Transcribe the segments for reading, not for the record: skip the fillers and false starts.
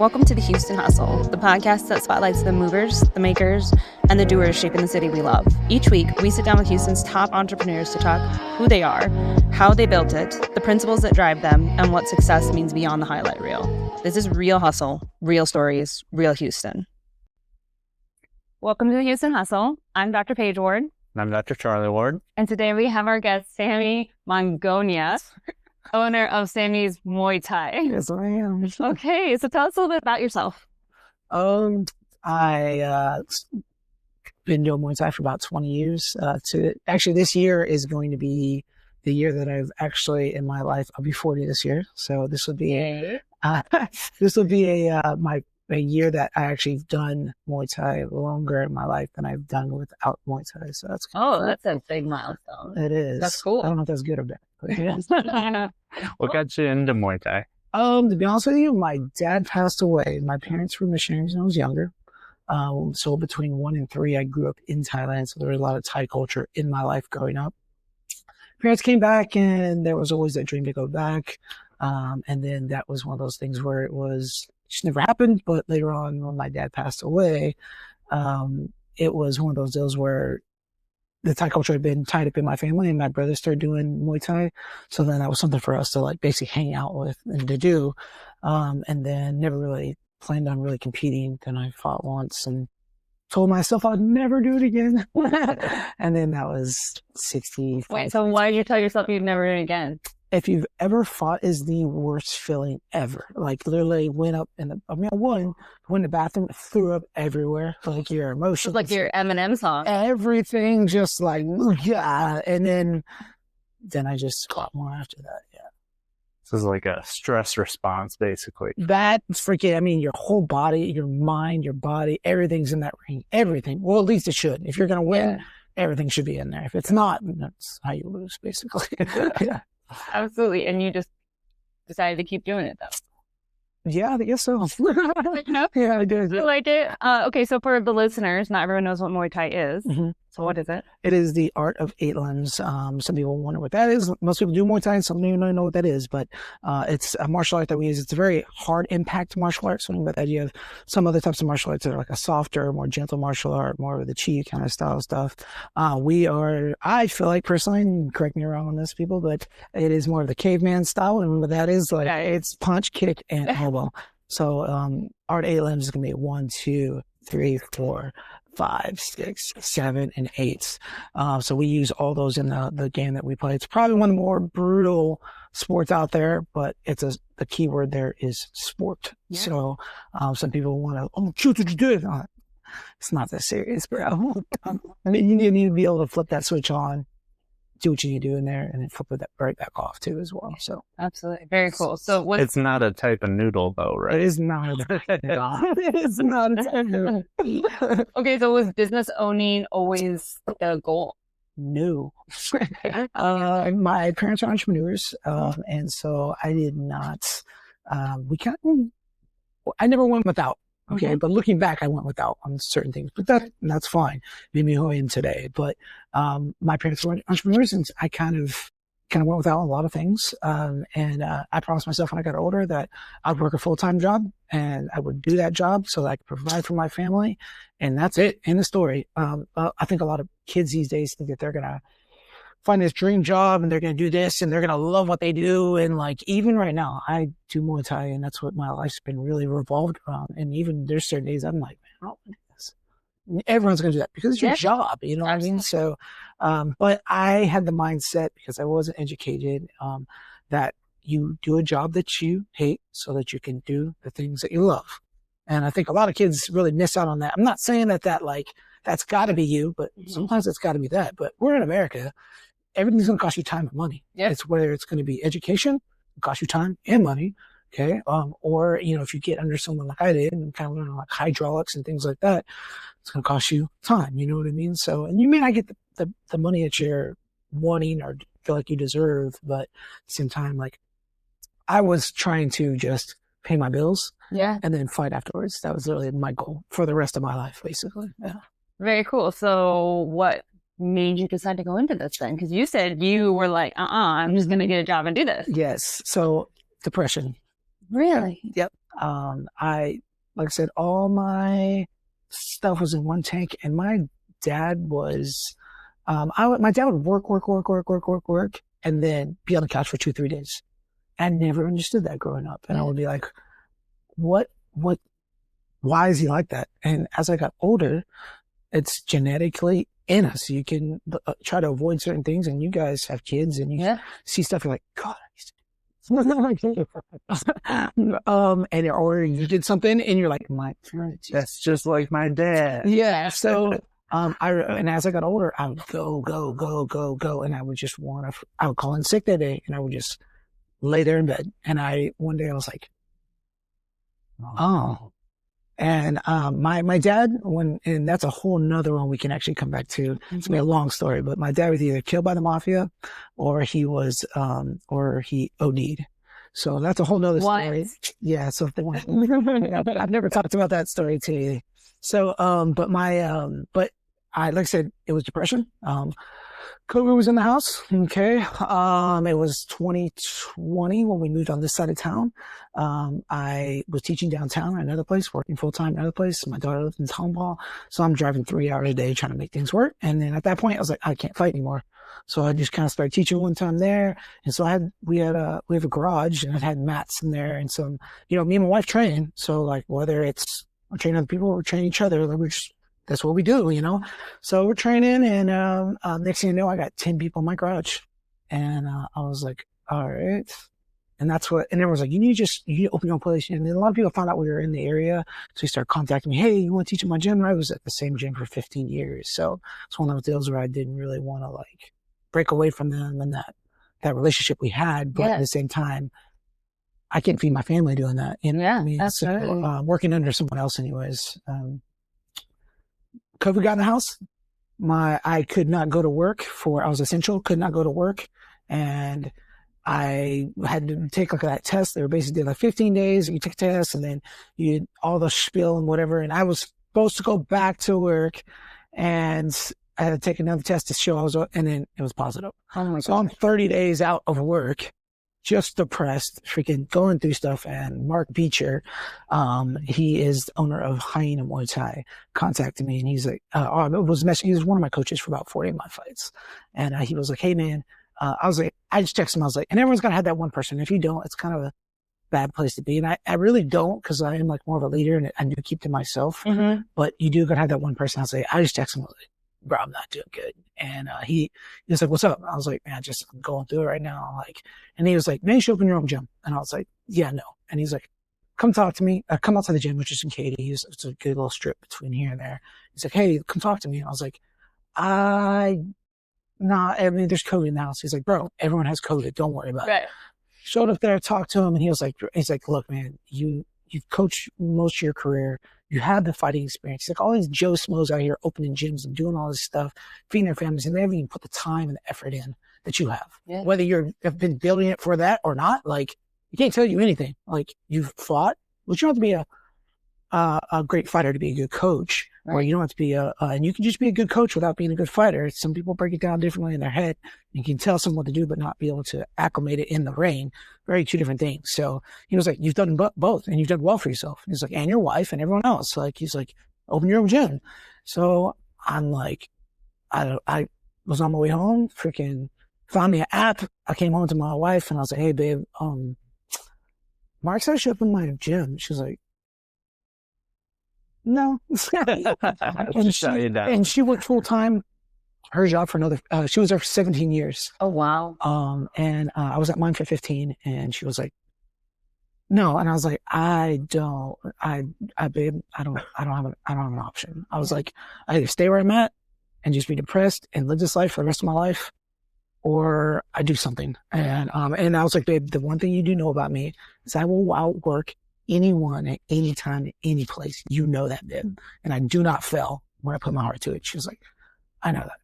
Welcome to the Houston Hustle, the podcast that spotlights the movers, the makers, and the doers shaping the city we love. Each week, we sit down with Houston's top entrepreneurs to talk who they are, how they built it, the principles that drive them, and what success means beyond the highlight reel. This is real hustle, real stories, real Houston. Welcome to the Houston Hustle. I'm Dr. Paige Ward. And I'm Dr. Charlie Ward. And today we have our guest, Sammy Mongonia, owner of Sammy's Muay Thai. Yes, I am. Okay, so tell us a little bit about yourself. I been doing Muay Thai for about 20 years. Actually, this year is going to be the year that I've actually in my life. I'll be 40 this year, so this will be a year that I actually done Muay Thai longer in my life than I've done without Muay Thai. So that's cool. That's a big milestone. It is. That's cool. I don't know if that's good or bad. What got you into Muay Thai? To be honest with you, my dad passed away. My parents were missionaries when I was younger. So between 1 and 3, I grew up in Thailand. So there was a lot of Thai culture in my life growing up. Parents came back and there was always that dream to go back. And then that was one of those things where it just never happened. But later on, when my dad passed away, it was one of those deals where the Thai culture had been tied up in my family, and my brother started doing Muay Thai. So then that was something for us to like basically hang out with and to do. And then never really planned on really competing. Then I fought once and told myself I'd never do it again. And then that was 60. Wait, so why did you tell yourself you'd never do it again? If you've ever fought, is the worst feeling ever. Like literally went up in the, went in the bathroom, threw up everywhere. Like your emotions. It's like your Eminem song. Everything just like, yeah. And then I just fought more after that. Yeah. This is like a stress response, basically. That's freaking, I mean, your whole body, your mind, your body, everything's in that ring. Everything. Well, at least it should. If you're going to win, everything should be in there. If it's not, that's how you lose, basically. Yeah. Absolutely. And you just decided to keep doing it, though. Yeah, I guess so. No? Yeah, I did. You liked it? Okay, so for the listeners, not everyone knows what Muay Thai is. Mm-hmm. So what is it? It is the art of 8 limbs. Some people wonder what that is. Most people do Muay Thai, and some don't even know what that is. But it's a martial art that we use. It's a very hard impact martial art. So about that, you have some other types of martial arts that are like a softer, more gentle martial art, more of the chi kind of style stuff. I feel like personally, and correct me wrong on this, people, but it is more of the caveman style. And what that is, like, it's punch, kick, and elbow. So art 8 limbs is going to be 1, 2, 3, 4, 5, 6, 7, and 8. So we use all those in the game that we play. It's probably one of the more brutal sports out there, but the key word there is sport. Yeah. So some people want to, shoot what you did. It's not that serious, bro. I mean, you need to be able to flip that switch on, do what you need to do in there, and then flip it right back off too as well. So absolutely, very cool. So it's not a type of noodle, though, right? It is not. It is not a type of noodle. Okay, so was business owning always the goal? No. My parents are entrepreneurs, and so I did not. I never went without. Okay, mm-hmm. But looking back, I went without on certain things, but that's fine. Made me who I am today. But my parents were entrepreneurs, and I kind of went without a lot of things. And I promised myself when I got older that I'd work a full-time job, and I would do that job so that I could provide for my family. And that's it. End of story. I think a lot of kids these days think that they're gonna find this dream job and they're going to do this and they're going to love what they do. And like, even right now, I do Muay Thai and that's what my life's been really revolved around. And even there's certain days I'm like, man, I don't want to do this. Everyone's going to do that because it's your job, you know what I mean? So, but I had the mindset because I wasn't educated, that you do a job that you hate so that you can do the things that you love. And I think a lot of kids really miss out on that. I'm not saying that that's got to be you, but sometimes it's got to be that. But we're in America. Everything's going to cost you time and money. Yep. It's whether it's going to be education, it'll cost you time and money. Okay. Or, if you get under someone like I did and kind of learn like hydraulics and things like that, it's going to cost you time. You know what I mean? So, and you may not get the money that you're wanting or feel like you deserve, but at the same time, like I was trying to just pay my bills and then fight afterwards. That was really my goal for the rest of my life, basically. Yeah. Very cool. So what made you decide to go into this then? Because you said you were like, I'm just going to get a job and do this. Yes. So depression. Really? Yep. Like I said, all my stuff was in one tank, and my dad was, my dad would work, and then be on the couch for 2-3 days. I never understood that growing up. And I would be like, why is he like that? And as I got older, it's genetically in us. You can try to avoid certain things, and you guys have kids and you see stuff, you're like, God, and or you did something and you're like, my parents, That's just like my dad. yeah. So and as I got older, I would go, and I would just I would call in sick that day, and I would just lay there in bed. And one day I was like, oh. And my dad, and that's a whole nother one we can actually come back to. It's gonna be a long story, but my dad was either killed by the mafia or he was or he OD'd. So that's a whole nother story. Yeah, so I've never talked about that story to you. So but like I said, it was depression. COVID was in the house. Okay. It was 2020 when we moved on this side of town. I was teaching downtown at another place, working full time at another place. My daughter lived in Tomball. So I'm driving 3 hours a day trying to make things work. And then at that point I was like, I can't fight anymore. So I just kind of started teaching one time there. And so we have a garage, and it had mats in there. And so, me and my wife train. So like, whether it's we're training other people or we're training each other, that's what we do, So we're training, and next thing you know, I got 10 people in my garage. And I was like, all right. And and everyone was like, you need to open your own place. And then a lot of people found out we were in the area. So they started contacting me. Hey, you want to teach at my gym? And I was at the same gym for 15 years. So it's one of those deals where I didn't really want to like break away from them and that relationship we had. But at the same time, I can't feed my family doing that. Absolutely. So, working under someone else anyways. COVID got in the house. I could not go to work I was essential, could not go to work. And I had to take like that test. They were basically like 15 days. You take a test, and then you did all the spiel and whatever. And I was supposed to go back to work, and I had to take another test to show and then it was positive. Oh my so I'm 30 days out of work, just depressed, freaking going through stuff. And Mark Beecher, he is the owner of Hyena Muay Thai, contacted me, and he's like, he was one of my coaches for about 40 of my fights. And he was like, hey man, I was like, I just texted him. I was like, and everyone's got to have that one person. If you don't, it's kind of a bad place to be. And I really don't, because I am like more of a leader, and I do keep to myself. Mm-hmm. But you do got to have that one person. I was like, I just texted him. I was like, bro, I'm not doing good. And he was like, what's up? I was like, man, I'm going through it right now. And he was like, man, you should open your own gym. And I was like, yeah, no. And he's like, come talk to me. Come out to the gym, which is in Katy. It's a good little strip between here and there. He's like, hey, come talk to me. And I was like, there's COVID in the house. He's like, bro, everyone has COVID. Don't worry about it. Showed up there, talked to him, and he's like, look, man, you've coached most of your career. You have the fighting experience. He's like, all these Joe Schmoes out here opening gyms and doing all this stuff, feeding their families, and they haven't even put the time and the effort in that you have. Yeah. Whether have been building it for that or not, like, you can't tell you anything. Like, you've fought, but you don't have to be a great fighter to be a good coach. Right. Or you don't have to be and you can just be a good coach without being a good fighter. Some people break it down differently in their head. You can tell someone what to do, but not be able to acclimate it in the ring. Very two different things. So he was like, you've done both, and you've done well for yourself. He's like, and your wife and everyone else. Like, he's like, open your own gym. So I'm like, I was on my way home, freaking found me an app. I came home to my wife and I was like, hey babe, Mark said I should open my gym. She was like, no. and she worked full time, her job for another, she was there for 17 years. Oh, wow. And I was at mine for 15, and she was like, no. And I was like, babe, I don't have an option. I was like, I either stay where I'm at and just be depressed and live this life for the rest of my life, or I do something. And I was like, babe, the one thing you do know about me is I will outwork anyone at any time, at any place. You know that, babe. And I do not fail when I put my heart to it. She was like, I know that.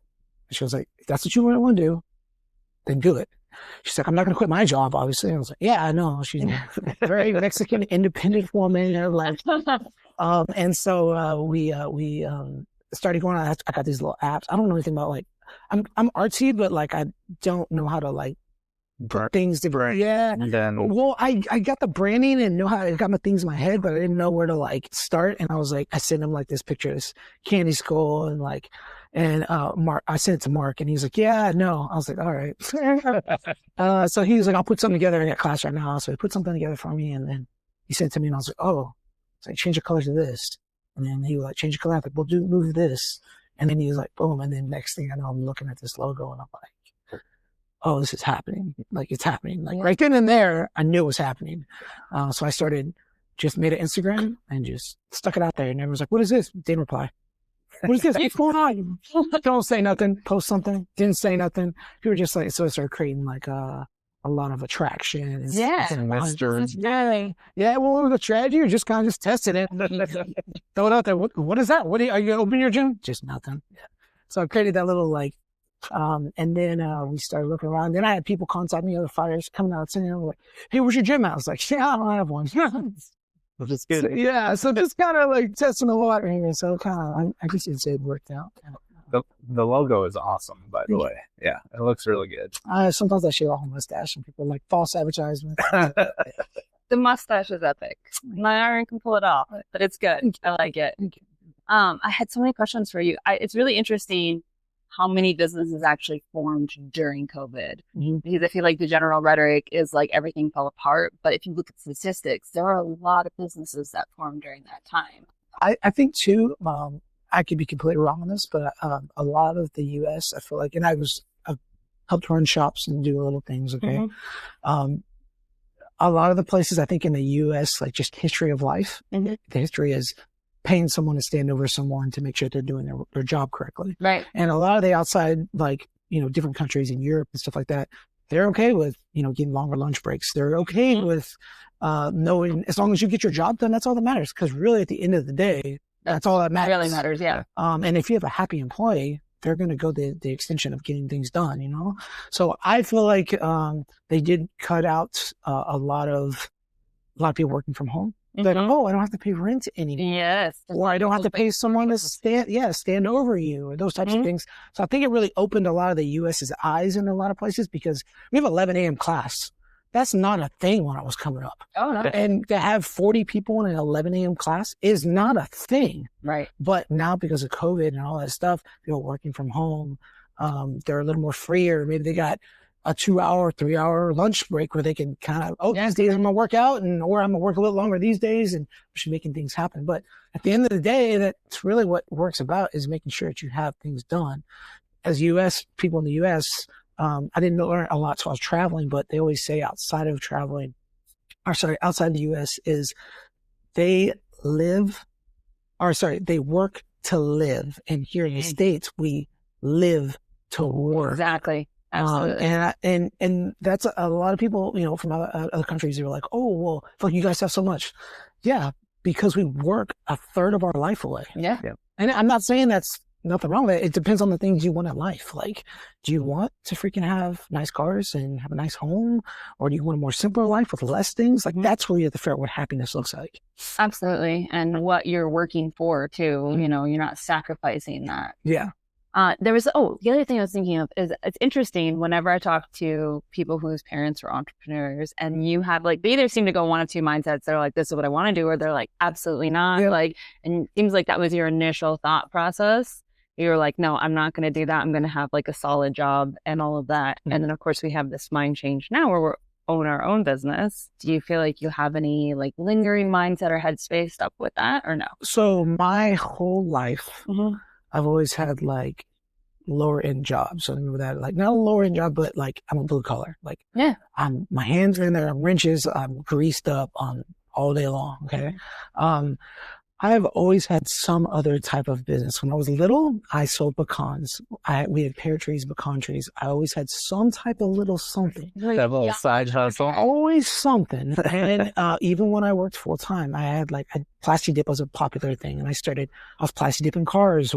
And she was like, if that's what you want to do, then do it. She's like, I'm not going to quit my job, obviously. I was like, yeah, I know. She's a very Mexican, independent woman. And so we started going on. I got these little apps. I don't know anything about, like, I'm artsy, but like, I don't know how to like put things to Right. yeah. And then Well, I got the branding and know how I got my things in my head, but I didn't know where to like start. And I was like, I sent him like this picture of this candy skull and like, and Mark, I sent it to Mark and he's like, yeah, no. I was like, all right. So he was like, I'll put something together in that class right now. So he put something together for me and then he sent it to me and I was like, oh, so I change the color to this. And then he was like, change the color. I was like, well, move this. And then he was like, boom. And then next thing I know, I'm looking at this logo and I'm like, oh, this is happening. Like it's happening. Like right then and there, I knew it was happening. So I just made an Instagram and just stuck it out there. And everyone's like, what is this? Didn't reply. What is this? What's going on? Don't say nothing. Post something. Didn't say nothing. People were just like, so I started creating like, a lot of attraction. And mystery. Yeah. Well, it was a strategy or just kind of just tested it. Throw it out there. What is that? Are you opening your gym? Just nothing. Yeah. So I created that little like, and then, we started looking around. Then I had people contact me, other fighters coming out saying, like, hey, where's your gym at? I was like, yeah, I don't have one. Which is good. So, yeah. So just kind of like testing the water here. So kind of, I guess you'd say it worked out. The logo is awesome, by the way. Yeah, it looks really good. Sometimes I shave off my mustache and people are like false advertisement. The mustache is epic. My iron can pull it off, but it's good. I like it. I had so many questions for you. It's really interesting how many businesses actually formed during COVID. Mm-hmm. Because I feel like the general rhetoric is like everything fell apart. But if you look at statistics, there are a lot of businesses that formed during that time. I think too, I could be completely wrong on this, but a lot of the U.S., I feel like, and I've helped run shops and do little things, okay? Mm-hmm. A lot of the places, I think in the U.S., like just history of life, mm-hmm. the history is paying someone to stand over someone to make sure they're doing their job correctly. Right. And a lot of the outside, like, different countries in Europe and stuff like that, they're okay with, getting longer lunch breaks. They're okay mm-hmm. with knowing as long as you get your job done, that's all that matters. Because really at the end of the day, that's all that matters. Really matters, yeah. And if you have a happy employee, they're going to go the extension of getting things done, So I feel like they did cut out a lot of people working from home. Mm-hmm. Like, oh, I don't have to pay rent anymore. Yes. Or I don't have to pay someone to stand over you, or those types mm-hmm. of things. So I think it really opened a lot of the U.S.'s eyes in a lot of places because we have 11 a.m. class. That's not a thing when I was coming up. Oh, no. And to have 40 people in an 11 a.m. class is not a thing. Right. But now because of COVID and all that stuff, people working from home, they're a little more freer. Maybe they got a 2-hour, 3-hour lunch break where they can kind of, these days I'm going to work out or I'm going to work a little longer these days and we're making things happen. But at the end of the day, that's really what work's about is making sure that you have things done. As people in the U.S., I didn't learn a lot while I was traveling, but they always say outside the U.S. is they work to live. And here in the States, we live to work. Exactly. Absolutely. And that's a lot of people, from other countries, they're like, oh, well, fuck, you guys have so much. Yeah, because we work a third of our life away. Yeah. And I'm not saying that's nothing wrong with it. It depends on the things you want in life. Like, do you want to freaking have nice cars and have a nice home? Or do you want a more simpler life with less things? Like, that's where you have to figure out what happiness looks like. Absolutely. And what you're working for, too. You're not sacrificing that. Yeah. The other thing I was thinking of is it's interesting whenever I talk to people whose parents were entrepreneurs and you have they either seem to go one of two mindsets. They're like, this is what I want to do, or they're like, absolutely not. Yeah. And it seems like that was your initial thought process. You were like, no, I'm not going to do that. I'm going to have a solid job and all of that. Mm-hmm. And then of course we have this mind change now where we're own our own business. Do you feel like you have any lingering mindset or headspace stuff with that or no? So my whole life, mm-hmm. I've always had lower end jobs. So I remember that, not a lower end job, but I'm a blue collar. My hands are in there, I'm wrenches, I'm greased up on all day long. Okay. I have always had some other type of business. When I was little, I sold pecans. We had pear trees, pecan trees. I always had some type of little something. That little side hustle. Always something. And even when I worked full time, I had plasti dip was a popular thing. And I was plasti dipping cars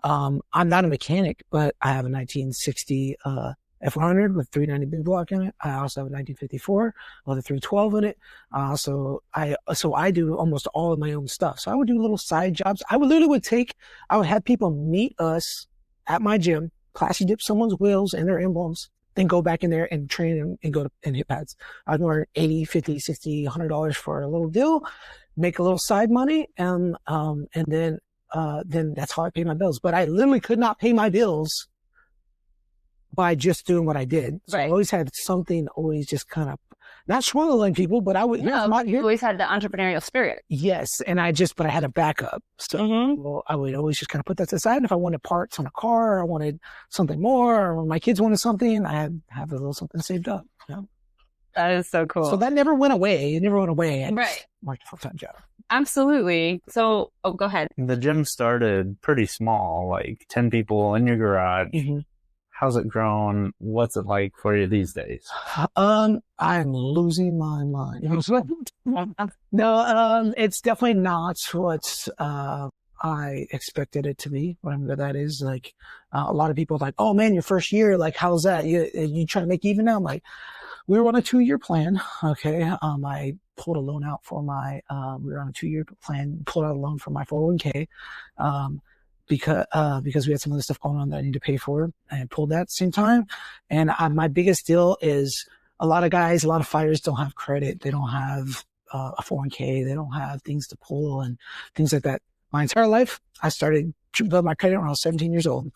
I'm not a mechanic, but I have a 1960 F100 with 390 big block in it. I also have a 1954 with a 312 in it. So I do almost all of my own stuff. So I would do little side jobs. I would have people meet us at my gym, plasti dip someone's wheels and their emblems, then go back in there and train and go to, and hit pads. I'd earn 80, 50, 60, $100 for a little deal, make a little side money. And then that's how I pay my bills. But I literally could not pay my bills by just doing what I did. So I always had something always just kind of not swindling people, but I would, you always had the entrepreneurial spirit. Yes. And but I had a backup. So well, I would always just kind of put that aside. And if I wanted parts on a car, or I wanted something more, or my kids wanted something, I had have a little something saved up. You know? That is so cool. So that never went away. It never went away. I worked a full-time job. Absolutely. So, go ahead. The gym started pretty small, like 10 people in your garage. How's it grown? What's it like for you these days? I'm losing my mind. No, it's definitely not what I expected it to be. Whatever that is, like a lot of people are like, "Oh man, your first year, like how's that? You trying to make even now?" I'm like, we were on a 2-year plan. Okay, I pulled a loan out for my. We were on a 2-year plan. Pulled out a loan for my 401k. Because we had some other stuff going on that I need to pay for, and pulled that at the same time. And my biggest deal is a lot of fighters don't have credit. They don't have a 401k. They don't have things to pull and things like that. My entire life, I started to build my credit when I was 17 years old,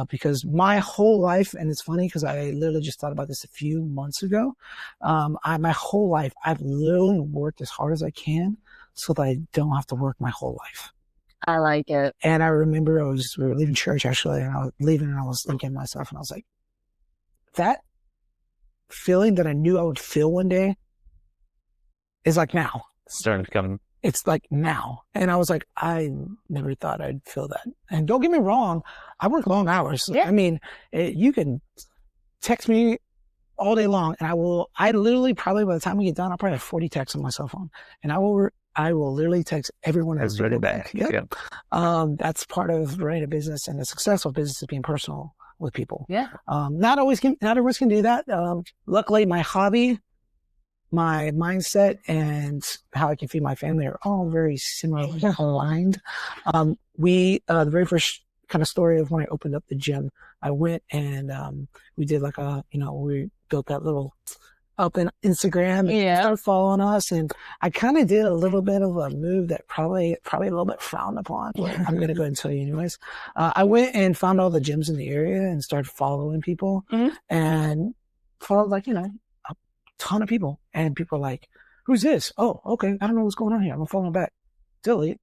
because my whole life, and it's funny because I literally just thought about this a few months ago. My whole life, I've literally worked as hard as I can so that I don't have to work my whole life. I like it. And I remember we were leaving church actually, and I was leaving and I was thinking to myself, and I was like, that feeling that I knew I would feel one day is like now. Starting to come. It's like now. And I was like, I never thought I'd feel that. And don't get me wrong, I work long hours. Yeah. I mean, you can text me all day long and I literally probably by the time we get done, I'll probably have 40 texts on my cell phone, and I will literally text everyone else. Everybody back. Yep. That's part of running a business, and a successful business is being personal with people. Yeah. Not everyone can do that. Luckily my hobby, my mindset, and how I can feed my family are all very similarly aligned. The very first kind of story of when I opened up the gym, I went and, we did like we built that little up in Instagram and started following us. And I kind of did a little bit of a move that probably a little bit frowned upon. I'm going to go ahead and tell you anyways. I went and found all the gyms in the area and started following people and followed a ton of people. And people are like, who's this? Oh, okay. I don't know what's going on here. I'm going to follow back. Delete.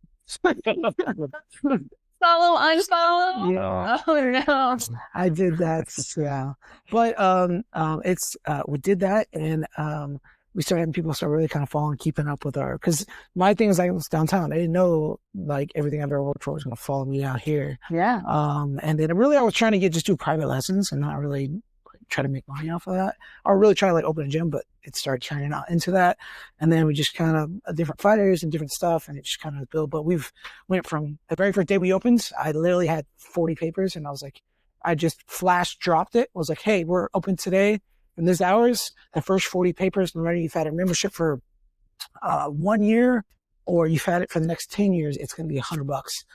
Follow, unfollow. Yeah. Oh no. I did that. Yeah. But, we did that, and, we started having people start really kind of following, keeping up with cause my thing is I was downtown. I didn't know like everything I've ever worked for was going to follow me out here. Yeah. And then really I was trying to just do private lessons and not really try to make money off of that, or really try to like open a gym, but it started turning out into that. And then we just kind of different fighters and different stuff, and it just kind of built. But we've went from the very first day we opened, I literally had 40 papers, and I was like, I just flash dropped it. I was like, hey, we're open today in this hours. The first 40 papers, whether you've had a membership for 1 year or you've had it for the next 10 years, it's going to be $100.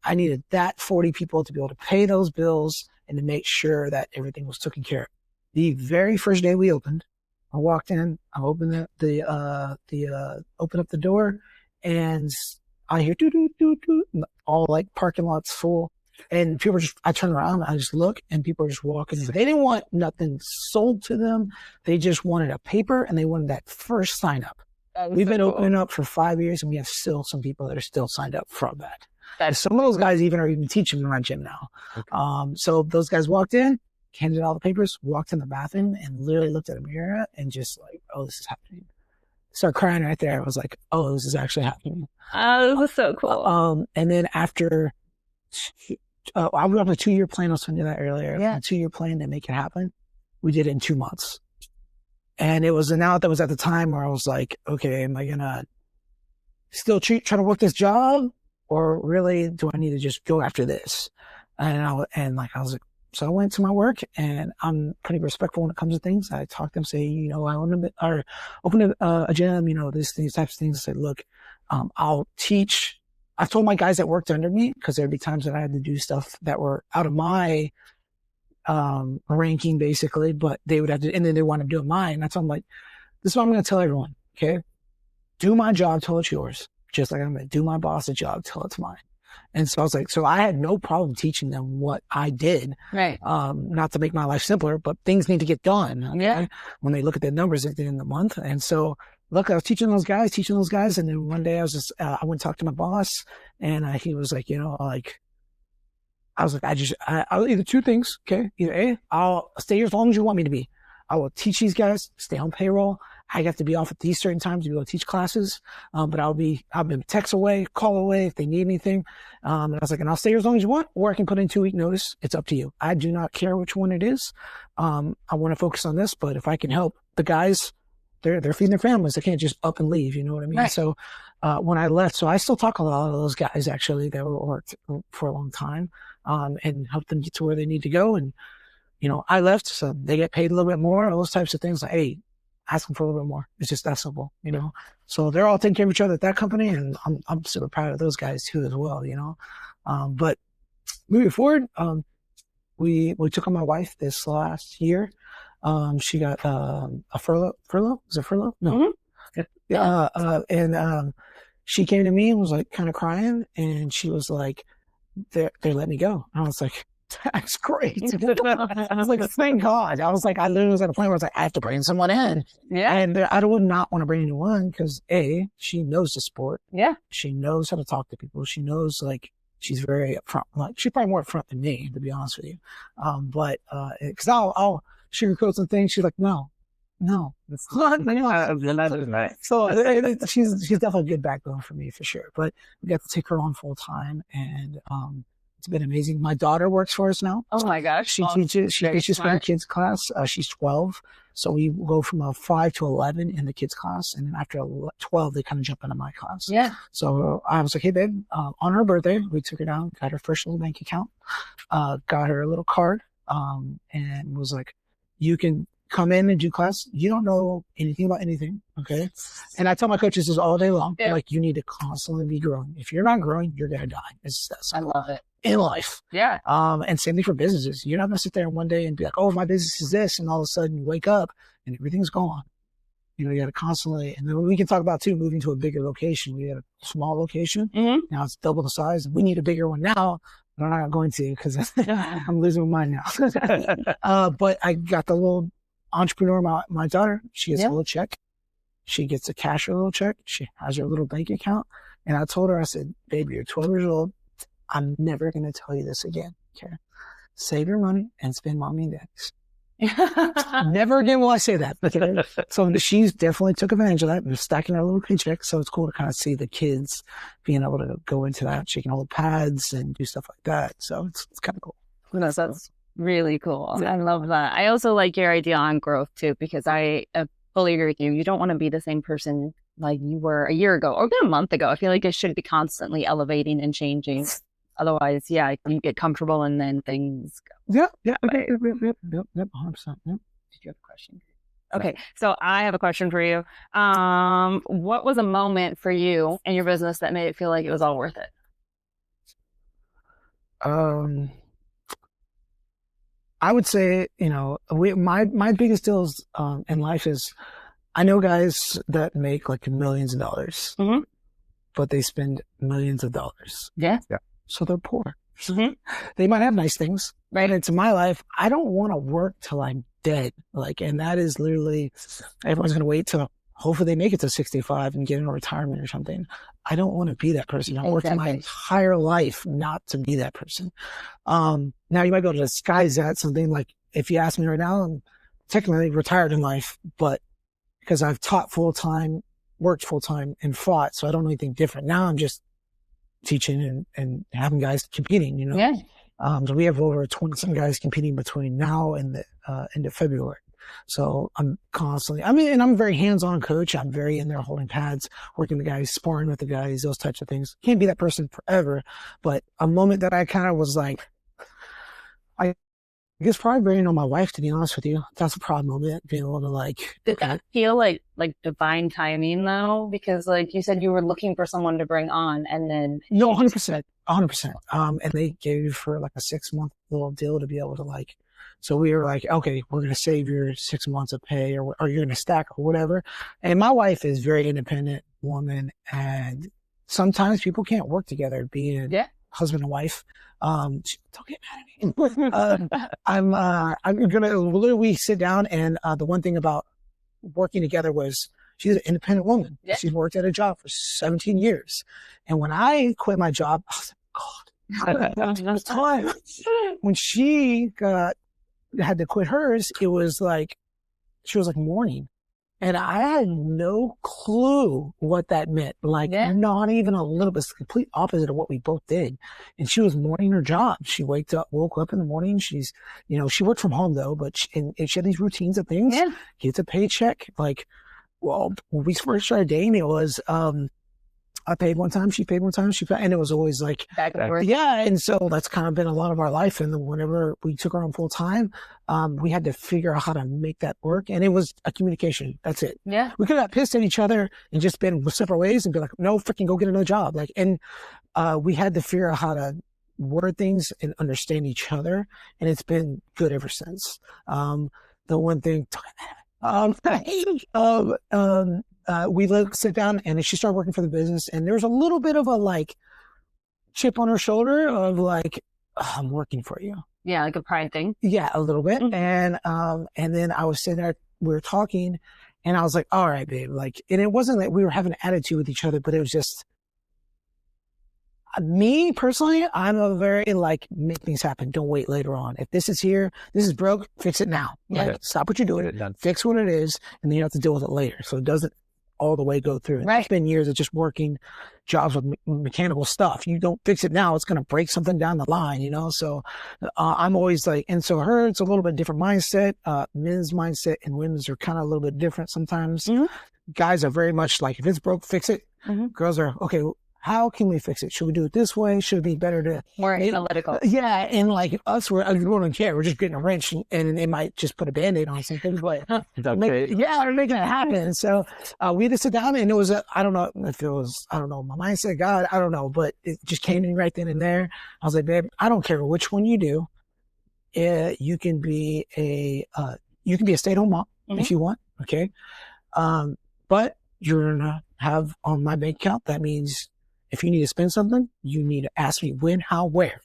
I needed that 40 people to be able to pay those bills and to make sure that everything was taken care of. The very first day we opened, I walked in, I opened opened up the door, and I hear doo doo doo doo, all like parking lots full, and people I turn around, I just look, and people are just walking in. They didn't want nothing sold to them. They just wanted a paper, and they wanted that first sign up. We've been opening up for 5 years, and we have still some people that are still signed up from that. Some of those guys are even teaching in my gym now. Okay. So those guys walked in, handed all the papers, walked in the bathroom, and literally looked at a mirror and just like, oh, this is happening. Started crying right there. I was like, oh, this is actually happening. Oh, this was so cool. And then after, I was on a 2-year plan. I was telling you that earlier. Yeah. A 2-year plan to make it happen. We did it in 2 months. And it was that was at the time where I was like, okay, am I going to still try to work this job, or really do I need to just go after this? And I was like, so I went to my work, and I'm pretty respectful when it comes to things. I talk to them, say, I want to open a gym, these types of things. I said, look, I'll teach. I told my guys that worked under me, because there'd be times that I had to do stuff that were out of my ranking basically, but they would have to, and then they want to do mine. That's why I'm like, this is what I'm going to tell everyone. Okay. Do my job till it's yours. Just like I'm going to do my boss's job till it's mine. And so I was like, so I had no problem teaching them what I did. Right. Not to make my life simpler, but things need to get done. Okay? Yeah. When they look at the numbers at the end of the month. And so look, I was teaching those guys. And then one day I was just, I went and talked to my boss and he was like, I was like, I'll either two things. Okay. Either A, I'll stay here as long as you want me to be. I will teach these guys, stay on payroll. I have to be off at these certain times to be able to teach classes. But I'll be text away, call away if they need anything. And I was like, and I'll stay here as long as you want, or I can put in 2-week notice. It's up to you. I do not care which one it is. I want to focus on this, but if I can help the guys, they're feeding their families. They can't just up and leave. You know what I mean? Right. So, when I left, so I still talk to a lot of those guys actually that worked for a long time, and help them get to where they need to go. And, I left, so they get paid a little bit more, all those types of things. Like, hey, ask them for a little bit more. It's just that simple, So they're all taking care of each other at that company, and I'm super proud of those guys too as well, But moving forward, we took on my wife this last year. She got a furlough. Is it furlough? No. Mm-hmm. And she came to me and was like kind of crying, and she was like, "They're letting me go." And I was like, "That's great." I was like, "Thank God." I was like, I literally was at a point where I was like, I have to bring someone in. Yeah. And I would not want to bring anyone because A, she knows the sport. Yeah. She knows how to talk to people. She knows she's very upfront. Like she's probably more upfront than me, to be honest with you. But because I'll sugarcoat some things. She's like, no, it's not. So she's definitely a good backbone for me for sure. But we got to take her on full time, and it's been amazing. My daughter works for us now. Oh my gosh. She teaches for the kids class. She's 12. So we go from 5 to 11 in the kids class. And then after 12, they kind of jump into my class. Yeah. So I was like, hey, babe, on her birthday, we took her down, got her first little bank account, got her a little card, and was like, you can come in and do class. You don't know anything about anything. Okay. And I tell my coaches this all day long. Yeah. Like, you need to constantly be growing. If you're not growing, you're going to die. It's that simple. I love it. In life. Yeah. And same thing for businesses. You're not going to sit there one day and be like, oh, my business is this. And all of a sudden you wake up and everything's gone. You got to constantly, and then we can talk about too, moving to a bigger location. We had a small location. Mm-hmm. Now it's double the size. We need a bigger one now. But I'm not going to because I'm losing mine now. But I got the little entrepreneur, my daughter. She gets a little check. She gets a cash a little check. She has her little bank account. And I told her, I said, baby, you're 12 years old. I'm never going to tell you this again. Okay. Save your money and spend mommy and daddy's. Never again will I say that. Okay. So she's definitely took advantage of that and stacking her little paycheck. So it's cool to kind of see the kids being able to go into that, shaking all the pads and do stuff like that. So it's kind of cool. That's really cool. I love that. I also like your idea on growth too, because I fully agree with you. You don't want to be the same person like you were a year ago or even a month ago. I feel like it should be constantly elevating and changing. Otherwise, you get comfortable and then things go. Yeah. Okay. Yep. 100%. Yep. Did you have a question? Okay. So I have a question for you. What was a moment for you in your business that made it feel like it was all worth it? I would say, my biggest deals in life is, I know guys that make like millions of dollars, mm-hmm. but they spend millions of dollars. Yeah. So they're poor. Mm-hmm. They might have nice things, right? And to my life, I don't want to work till I'm dead. And that is literally, everyone's going to wait till hopefully they make it to 65 and get in a retirement or something. I don't want to be that person. I worked my entire life not to be that person. Now you might be able to disguise that something like, if you ask me right now, I'm technically retired in life, but because I've taught full time, worked full time and fought. So I don't know anything different. Now I'm just teaching and having guys competing, Yeah. So we have over 20 some guys competing between now and the end of February. So I'm constantly, and I'm a very hands-on coach. I'm very in there holding pads, working with the guys, sparring with the guys, those types of things. Can't be that person forever, but a moment that I kind of was like, I guess probably bringing on my wife, to be honest with you. That's a proud moment, being able to Did that feel like divine timing though? Because you said you were looking for someone to bring on and then. No, 100%. 100%. And they gave you for a 6-month little deal to be able to So we were like, okay, we're going to save your 6 months of pay or you're going to stack or whatever. And my wife is very independent woman. And sometimes people can't work together being husband and wife. Don't get mad at me. I'm going to literally sit down. And the one thing about working together was she's an independent woman. Yeah. She's worked at a job for 17 years. And when I quit my job, I was like, God, time. When she had to quit hers, it was like, she was like mourning. And I had no clue what that meant. Like, not even a little bit. It's the complete opposite of what we both did. And she was mourning her job. She woke up in the morning. She's, she worked from home though, but she had these routines of things. Yeah. Gets a paycheck. Like, well, when we first started dating, it was, I paid one time, she paid one time, and it was always like, back and forth. Yeah. And so that's kind of been a lot of our life. And whenever we took her on full time, we had to figure out how to make that work. And it was a communication. That's it. Yeah. We could have got pissed at each other and just been separate ways and be like, no, freaking go get another job. Like, and, we had to figure out how to word things and understand each other. And it's been good ever since. The one thing, we sit down and she started working for the business and there was a little bit of a like chip on her shoulder of like, oh, I'm working for you. Yeah. Like a pride thing. Yeah. A little bit. Mm-hmm. And then I was sitting there, we were talking and I was like, all right, babe. Like, and it wasn't that we were having an attitude with each other, but it was just me personally, I'm a very like, make things happen. Don't wait later on. If this is here, this is broke, fix it now. Like, stop what you're doing, fix what it is, and then you have to deal with it later. So it doesn't all the way go through. Right. It's been years of just working jobs with mechanical stuff. You don't fix it now, it's going to break something down the line, So I'm always like, and so it's a little bit different mindset. Men's mindset and women's are kind of a little bit different sometimes. Mm-hmm. Guys are very much like, if it's broke, fix it. Mm-hmm. Girls are, okay, how can we fix it? Should we do it this way? Should it be better to... More analytical. Yeah. And like us, we don't care. We're just getting a wrench and it might just put a Band-Aid on something. But we're making it happen. So we had to sit down and it was, I don't know if it was, my mindset, God, I don't know. But it just came to me right then and there. I was like, babe, I don't care which one you do. You can be a stay-at-home mom if you want. Okay. But you're going to have on my bank account. That means if you need to spend something, you need to ask me when, how, where.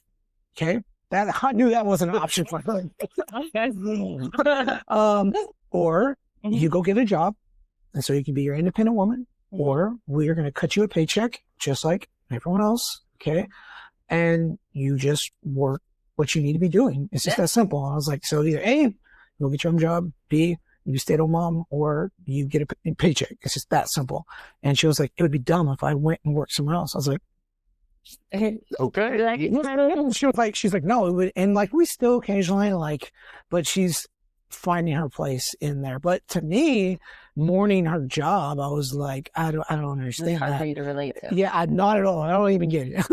Okay? I knew that wasn't an option for her. Or you go get a job, and so you can be your independent woman, or we're going to cut you a paycheck, just like everyone else. Okay? And you just work what you need to be doing. It's just that simple. I was like, so either A, go get your own job, B, you stay at home mom, or you get a paycheck. It's just that simple. And she was like, it would be dumb if I went and worked somewhere else. I was like, hey, okay. She's like, no, it would. And like, we still occasionally like, but she's finding her place in there. But to me, mourning her job, I was like, I don't understand. It's hard for you to relate to. Yeah, not at all. I don't even get it.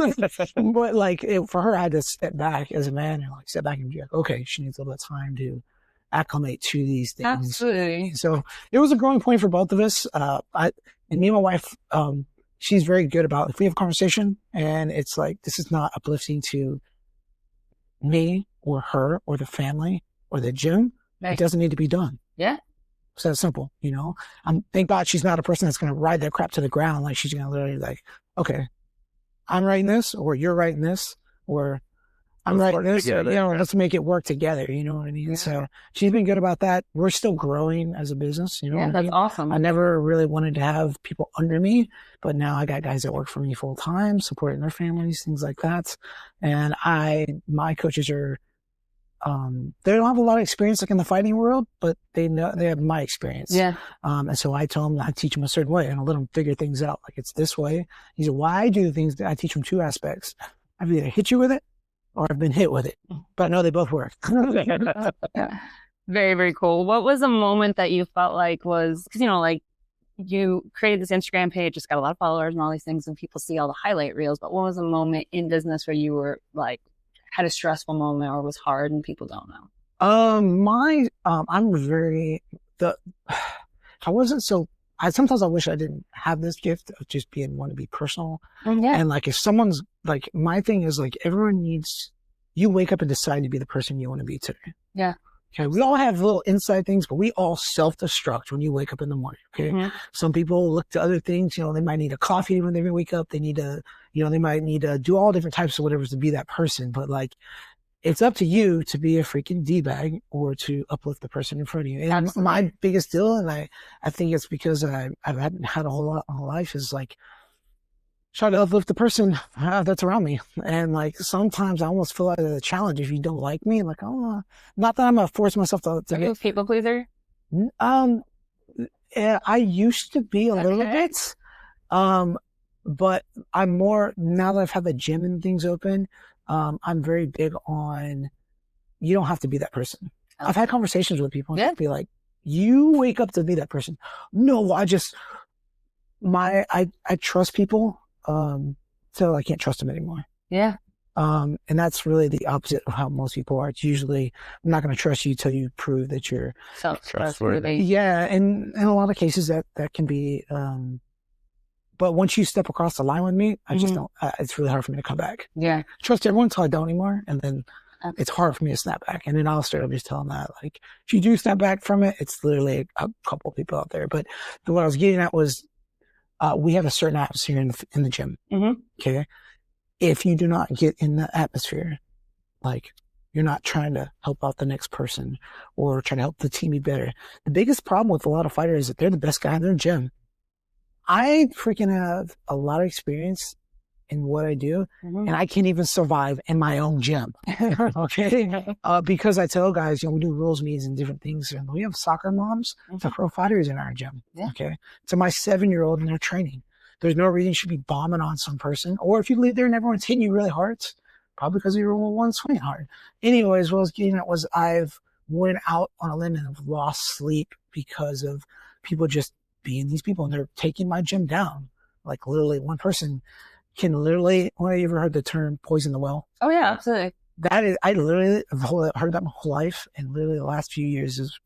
But like, for her, I had to step back as a man and like step back and be like, okay, she needs a little bit of time to acclimate to these things. Absolutely. So it was a growing point for both of us. And me and my wife, she's very good about, if we have a conversation and it's like, this is not uplifting to me or her or the family or the gym, it doesn't need to be done. Yeah. So it's simple, thank God she's not a person that's going to ride that crap to the ground. Like she's going to literally like, okay, I'm writing this, or you're writing this, or I'm writing this, let's make it work together. You know what I mean? Yeah. So she's been good about that. We're still growing as a business. That's awesome. I never really wanted to have people under me, but now I got guys that work for me full time, supporting their families, things like that. And my coaches are, they don't have a lot of experience like in the fighting world, but they have my experience. Yeah. And so I tell them, I teach them a certain way and I let them figure things out. Like it's this way. He said, why I do things, I teach them two aspects. I've either hit you with it, or I've been hit with it, but I know they both work. Very, very cool. What was a moment that you felt like was, because, like you created this Instagram page, just got a lot of followers and all these things and people see all the highlight reels, but what was a moment in business where you were like, had a stressful moment or was hard and people don't know? Sometimes I wish I didn't have this gift of just want to be personal. Yeah. And like, if someone's like, my thing is like, everyone needs you wake up and decide to be the person you want to be today. Yeah. Okay. We all have little inside things, but we all self-destruct when you wake up in the morning. Okay. Mm-hmm. Some people look to other things. They might need a coffee when they wake up. They need to, they might need to do all different types of whatever to be that person. But like, it's up to you to be a freaking D-bag or to uplift the person in front of you. And Absolutely. my biggest deal, and I think it's because I've had a whole lot of life, is like, try to uplift the person that's around me. And like, sometimes I almost feel like a challenge if you don't like me. Like, oh, not that I'm going to force myself to Are you a people pleaser? Yeah, I used to be a little bit. But I'm more, now that I've had the gym and things open, I'm very big on, you don't have to be that person. Okay. I've had conversations with people and be like, you wake up to be that person. No, I trust people, so I can't trust them anymore. Yeah. And that's really the opposite of how most people are. It's usually, I'm not going to trust you till you prove that you're self-trustworthy. Yeah. And in a lot of cases that can be, but once you step across the line with me, I just don't, it's really hard for me to come back. Yeah. Trust everyone until I don't anymore. And then it's hard for me to snap back. And then I'll start just telling that, like, if you do snap back from it, it's literally a couple of people out there. But what I was getting at was, we have a certain atmosphere in the gym. Mm-hmm. Okay. If you do not get in the atmosphere, like, you're not trying to help out the next person or trying to help the team be better. The biggest problem with a lot of fighters is that they're the best guy in their gym. I freaking have a lot of experience in what I do, and I can't even survive in my own gym. Okay. Because I tell guys, we do rules meetings and different things, and we have soccer moms to pro fighters in our gym. Yeah. Okay. So my 7-year-old in their training, there's no reason you should be bombing on some person. Or if you leave there and everyone's hitting you really hard, it's probably because you were one swing hard. Anyways, what I was getting at was I've went out on a limb and have lost sleep because of people just being these people, and they're taking my gym down. Like, literally, one person can literally, have you ever heard the term poison the well? Oh yeah, absolutely. That is, I literally have heard that my whole life, and literally the last few years has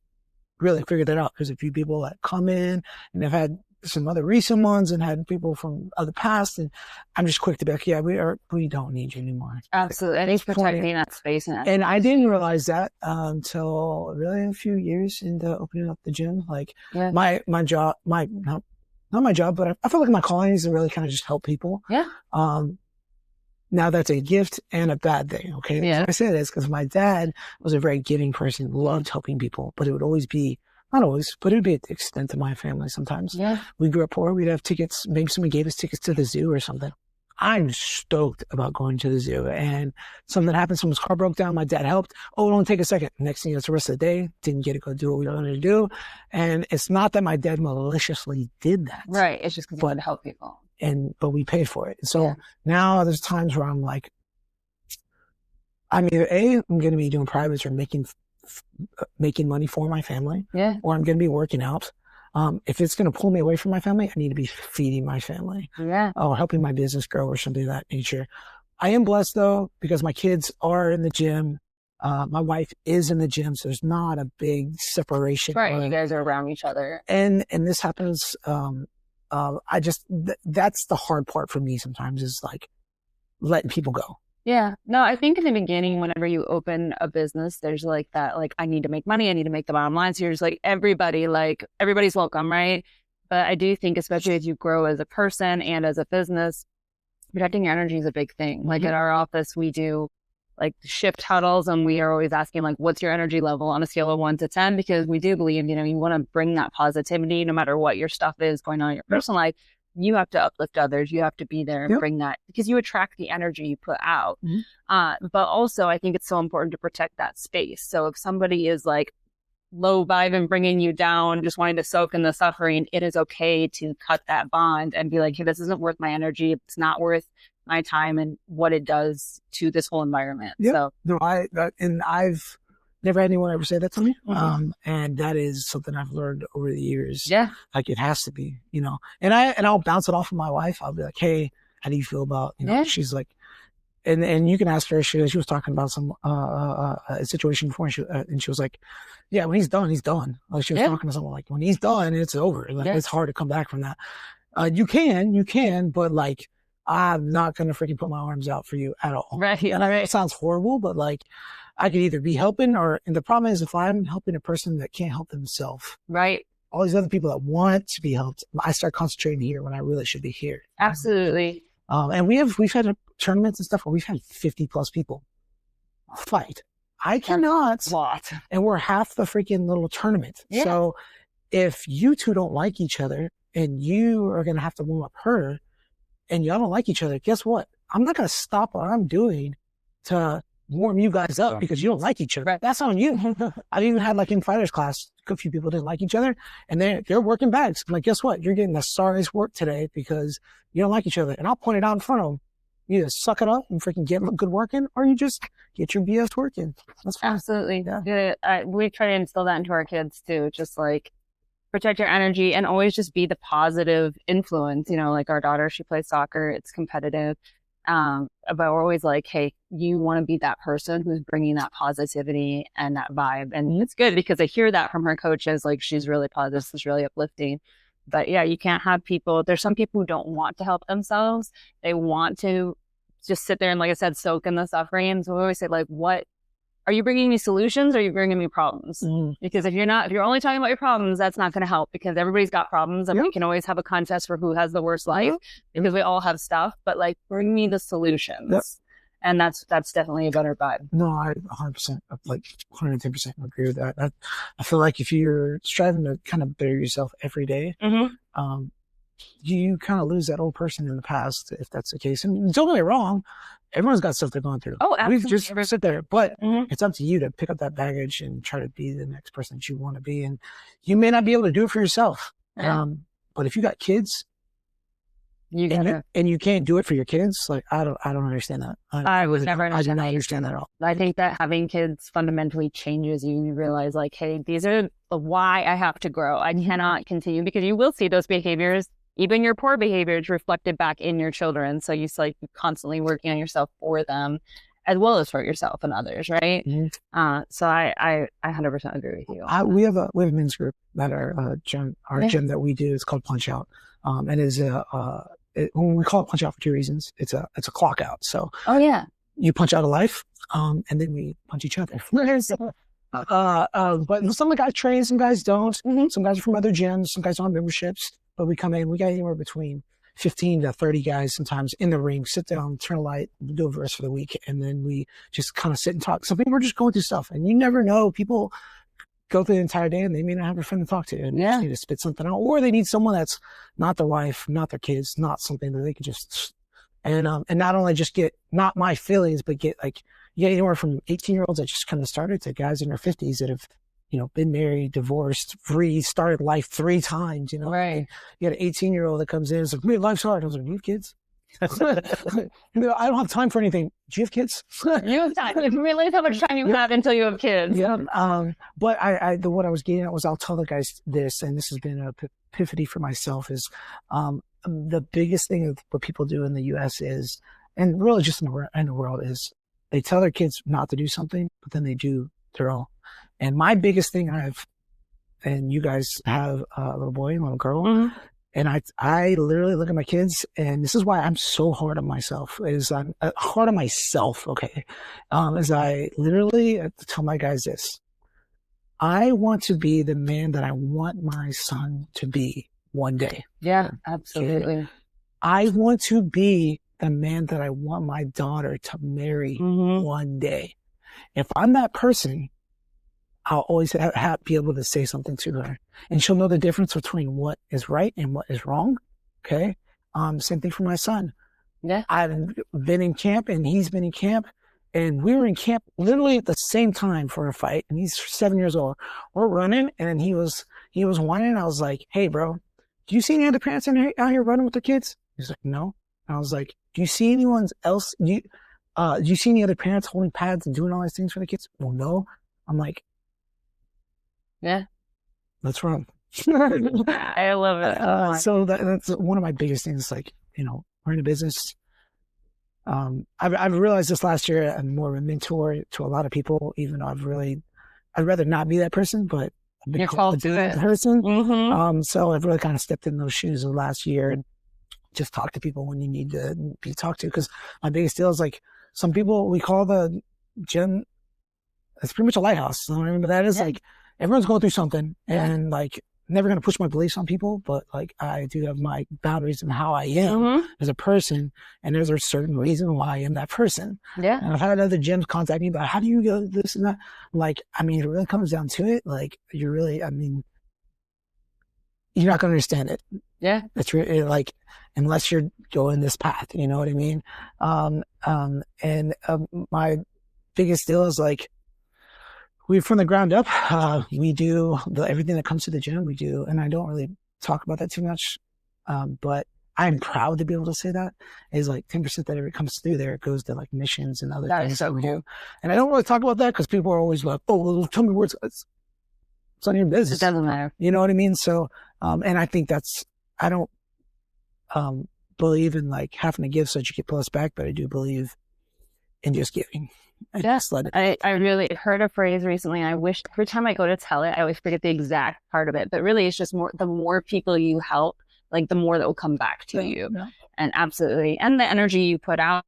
really figured that out. There's a few people that come in, and I've had some other recent ones and had people from other past, and I'm just quick to be like, yeah, we don't need you anymore. Absolutely. I think protecting that space. And I didn't realize that until really a few years into opening up the gym. Like, my job, not my job, but I feel like my calling is to really kind of just help people. Yeah. Now that's a gift and a bad thing. Okay. Yeah. I say this because my dad was a very giving person, loved helping people, but it would always be, not always, but it would be at the extent of my family sometimes. Yeah. We grew up poor. We'd have tickets. Maybe somebody gave us tickets to the zoo or something. I'm stoked about going to the zoo, and something happened. Someone's car broke down. My dad helped. Oh, don't take a second. Next thing, it's the rest of the day. Didn't get to go do what we wanted to do. And it's not that my dad maliciously did that. Right. It's just because he wanted to help people. But we paid for it. So now there's times where I'm like, I'm either I'm going to be doing privates or making money for my family. Yeah. Or I'm going to be working out. If it's going to pull me away from my family, I need to be feeding my family. Yeah. Or helping my business grow or something of that nature. I am blessed though, because my kids are in the gym. My wife is in the gym, so there's not a big separation. Right. You guys are around each other. And this happens, that's the hard part for me sometimes, is like letting people go. Yeah. No, I think in the beginning, whenever you open a business, there's like that, like, I need to make money. I need to make the bottom line. So you're just like, everybody's welcome. Right. But I do think, especially as you grow as a person and as a business, protecting your energy is a big thing. Like at our office, we do like shift huddles, and we are always asking, like, what's your energy level on a scale of 1 to 10? Because we do believe, you want to bring that positivity no matter what your stuff is going on in your personal life. You have to uplift others. You have to be there and bring that, because you attract the energy you put out. But also, I think it's so important to protect that space. So if somebody is like low vibe and bringing you down, just wanting to soak in the suffering, it is okay to cut that bond and be like, hey, this isn't worth my energy. It's not worth my time and what it does to this whole environment. Yep. So no, I've never had anyone ever say that to me. And that is something I've learned over the years. Yeah. Like, it has to be, and I'll bounce it off of my wife. I'll be like, hey, how do you feel about, she's like, and you can ask her, she was talking about some, a situation before, and she was like, yeah, when he's done, he's done. Like, she was talking to someone like, when he's done, it's over. Like, it's hard to come back from that. You can, but like, I'm not going to freaking put my arms out for you at all. Right. And I know it sounds horrible, but like I could either be helping and the problem is if I'm helping a person that can't help themselves, Right. all these other people that want to be helped, I start concentrating here when I really should be here. Absolutely. And we've had tournaments and stuff where we've had 50 plus people fight. I cannot. Lot. And we're half the freaking little tournament. Yeah. So if you two don't like each other and you are going to have to warm up her and y'all don't like each other, guess what? I'm not going to stop what I'm doing to warm you guys up because you don't like each other. Right. That's on you. I've even had like in fighters class, a few people didn't like each other and they're working bags. I'm like, guess what? You're getting the sorriest work today because you don't like each other. And I'll point it out in front of them. You either suck it up and freaking get good work in, or you just get your BS working. That's fine. Absolutely. Yeah. We try to instill that into our kids too. Just like protect your energy and always just be the positive influence. You know, like our daughter, she plays soccer. It's competitive. But we're always like, hey, you want to be that person who's bringing that positivity and that vibe. And it's good because I hear that from her coaches. Like she's really positive. She's really uplifting. But yeah, you can't have people. There's some people who don't want to help themselves. They want to just sit there and, like I said, soak in the suffering. And so we always say, like, what are you bringing me solutions or are you bringing me problems? Because if you're only talking about your problems, that's not going to help because everybody's got problems and we can always have a contest for who has the worst life because we all have stuff. But like, bring me the solutions. And that's definitely a better vibe. No, I 100%, like 110% agree with that. I feel like if you're striving to kind of better yourself every day, you kind of lose that old person in the past if that's the case. And don't get me wrong, everyone's got stuff they're going through. Oh, absolutely. We just sit there, but it's up to you to pick up that baggage and try to be the next person that you want to be. And you may not be able to do it for yourself. But if you got kids, and you can't do it for your kids, like I don't understand that. I do not understand that at all. I think that having kids fundamentally changes you and you realize like, hey, these are why I have to grow. I cannot continue because you will see those behaviors, even your poor behaviors reflected back in your children. So you're like constantly working on yourself for them as well as for yourself and others, right? So I 100% agree with you. We have a men's group that our gym that we do is called Punch Out. And is when we call it Punch Out for two reasons. It's a clock out. So you punch out of life, and then we punch each other. But some of the guys train, some guys don't. Some guys are from other gyms, some guys don't have memberships. But we come in, we got anywhere between 15 to 30 guys sometimes in the ring, sit down, turn a light, do a verse for the week, and then we just kind of sit and talk. Some people are just going through stuff, and you never know. People go through the entire day and they may not have a friend to talk to and they just need to spit something out, or they need someone that's not their wife, not their kids, not something that they could just, and not only just get not my feelings, but get like, anywhere from 18-year-olds that just kind of started to guys in their 50s that have, been married, divorced, started life 3 times, Right. You got an 18-year-old that comes in and is like, man, life's hard. I was like, you have kids? I don't have time for anything. Do you have kids? You have time. You realize how much time you have until you have kids. Yeah. But what I was getting at was I'll tell the guys this, and this has been an epiphany for myself is, the biggest thing of what people do in the U.S. is, and really just in the world is they tell their kids not to do something, but then they do their own. And my biggest thing and you guys have a little boy and a little girl. And I literally look at my kids, and this is why I'm so hard on myself, is I'm hard on myself, okay? Is I literally tell my guys this. I want to be the man that I want my son to be one day. Yeah, absolutely. Okay? I want to be the man that I want my daughter to marry one day. If I'm that person, I'll always be able to say something to her, and she'll know the difference between what is right and what is wrong. Okay. Same thing for my son. Yeah. I've been in camp and he's been in camp, and we were in camp literally at the same time for a fight, and he's 7 years old. We're running, and he was whining. I was like, hey bro, do you see any other parents out here running with their kids? He's like, no. I was like, do you see anyone else? Do you see any other parents holding pads and doing all these things for the kids? Well, no. I'm like, yeah, that's wrong. I love it. So that's one of my biggest things. Like, we're in a business. I've realized this last year I'm more of a mentor to a lot of people, even though I'd rather not be that person, but I've been called to that person. So I've really kind of stepped in those shoes the last year and just talk to people when you need to be talked to. Cause my biggest deal is like, some people, we call the gym, it's pretty much a lighthouse. So what that is, like, everyone's going through something, and like, never going to push my beliefs on people, but like, I do have my boundaries and how I am as a person. And there's a certain reason why I am that person. Yeah. And I've had other gyms contact me about, how do you go this and that? Like, I mean, it really comes down to it. Like, you're not going to understand it. Yeah. It's really like, unless you're going this path, you know what I mean? My biggest deal is like, from the ground up, we do everything that comes to the gym. We do, and I don't really talk about that too much, but I'm proud to be able to say that is like 10% that ever comes through there, it goes to like missions and other things that we do. And I don't really talk about that because people are always like, oh, well, tell me where it's none of your business. It doesn't matter. You know what I mean? So, and I think I don't believe in like having to give so that you get plus back, but I do believe in just giving. Yes, I really heard a phrase recently. I wish every time I go to tell it, I always forget the exact part of it. But really, it's just the more people you help, like the more that will come back to you. Yeah. And absolutely, and the energy you put out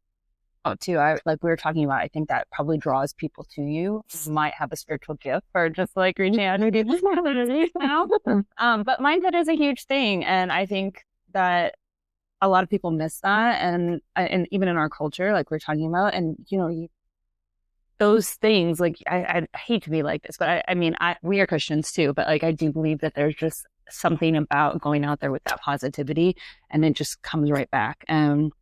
too. Like we were talking about, I think that probably draws people to you. You might have a spiritual gift or just like reaching out to people. But mindset is a huge thing, and I think that a lot of people miss that, and even in our culture, like we're talking about, and those things, like I hate to be like this, but I mean, we are Christians too, but like I do believe that there's just something about going out there with that positivity, and it just comes right back. And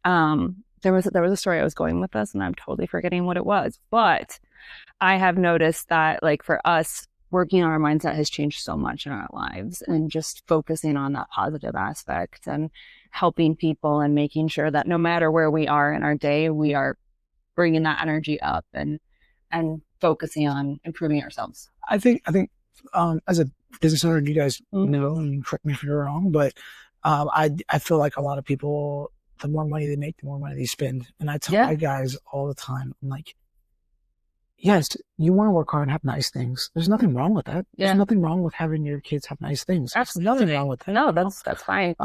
there was a story I was going with this, and I'm totally forgetting what it was, but I have noticed that like for us, working on our mindset has changed so much in our lives, and just focusing on that positive aspect and helping people and making sure that no matter where we are in our day, we are bringing that energy up and focusing on improving ourselves. I think as a business owner, you guys know, and correct me if you're wrong, but I feel like a lot of people, the more money they make, the more money they spend. And I tell my guys all the time, I'm like, yes, you want to work hard and have nice things. There's nothing wrong with that. There's nothing wrong with having your kids have nice things. Absolutely. There's nothing wrong with that. No, that's fine.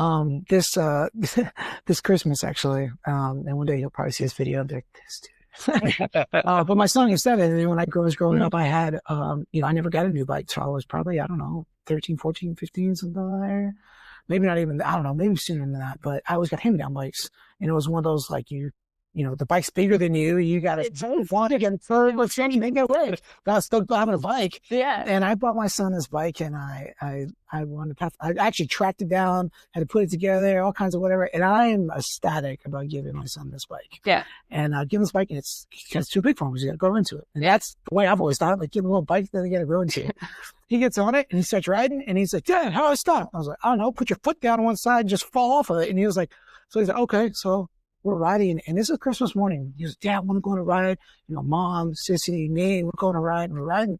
This Christmas actually, and one day you'll probably see this video and be like, this dude. But my son is 7, and when I was growing up, I had, I never got a new bike till I was probably, 13, 14, 15, something like that. Maybe not even, I don't know, maybe sooner than that, but I always got hand-me-down bikes. And it was one of those, like, the bike's bigger than you got to want to get further, but make it work. But I was still having a bike. Yeah. And I bought my son this bike, and I wanted to, I actually tracked it down, had to put it together, all kinds of whatever. And I am ecstatic about giving my son this bike. Yeah. And give him this bike, and it's too big for him because you got to grow into it. And that's the way I've always thought, like, give him a little bike, then you got to grow into it. He gets on it and he starts riding, and he's like, Dad, how do I stop? I was like, I don't know, put your foot down on one side and just fall off of it. And he was like, he's like, okay, so we're riding, and this is Christmas morning. He goes, Dad, I want to go on a ride. Mom, Sissy, me, we're going to ride, and we're riding.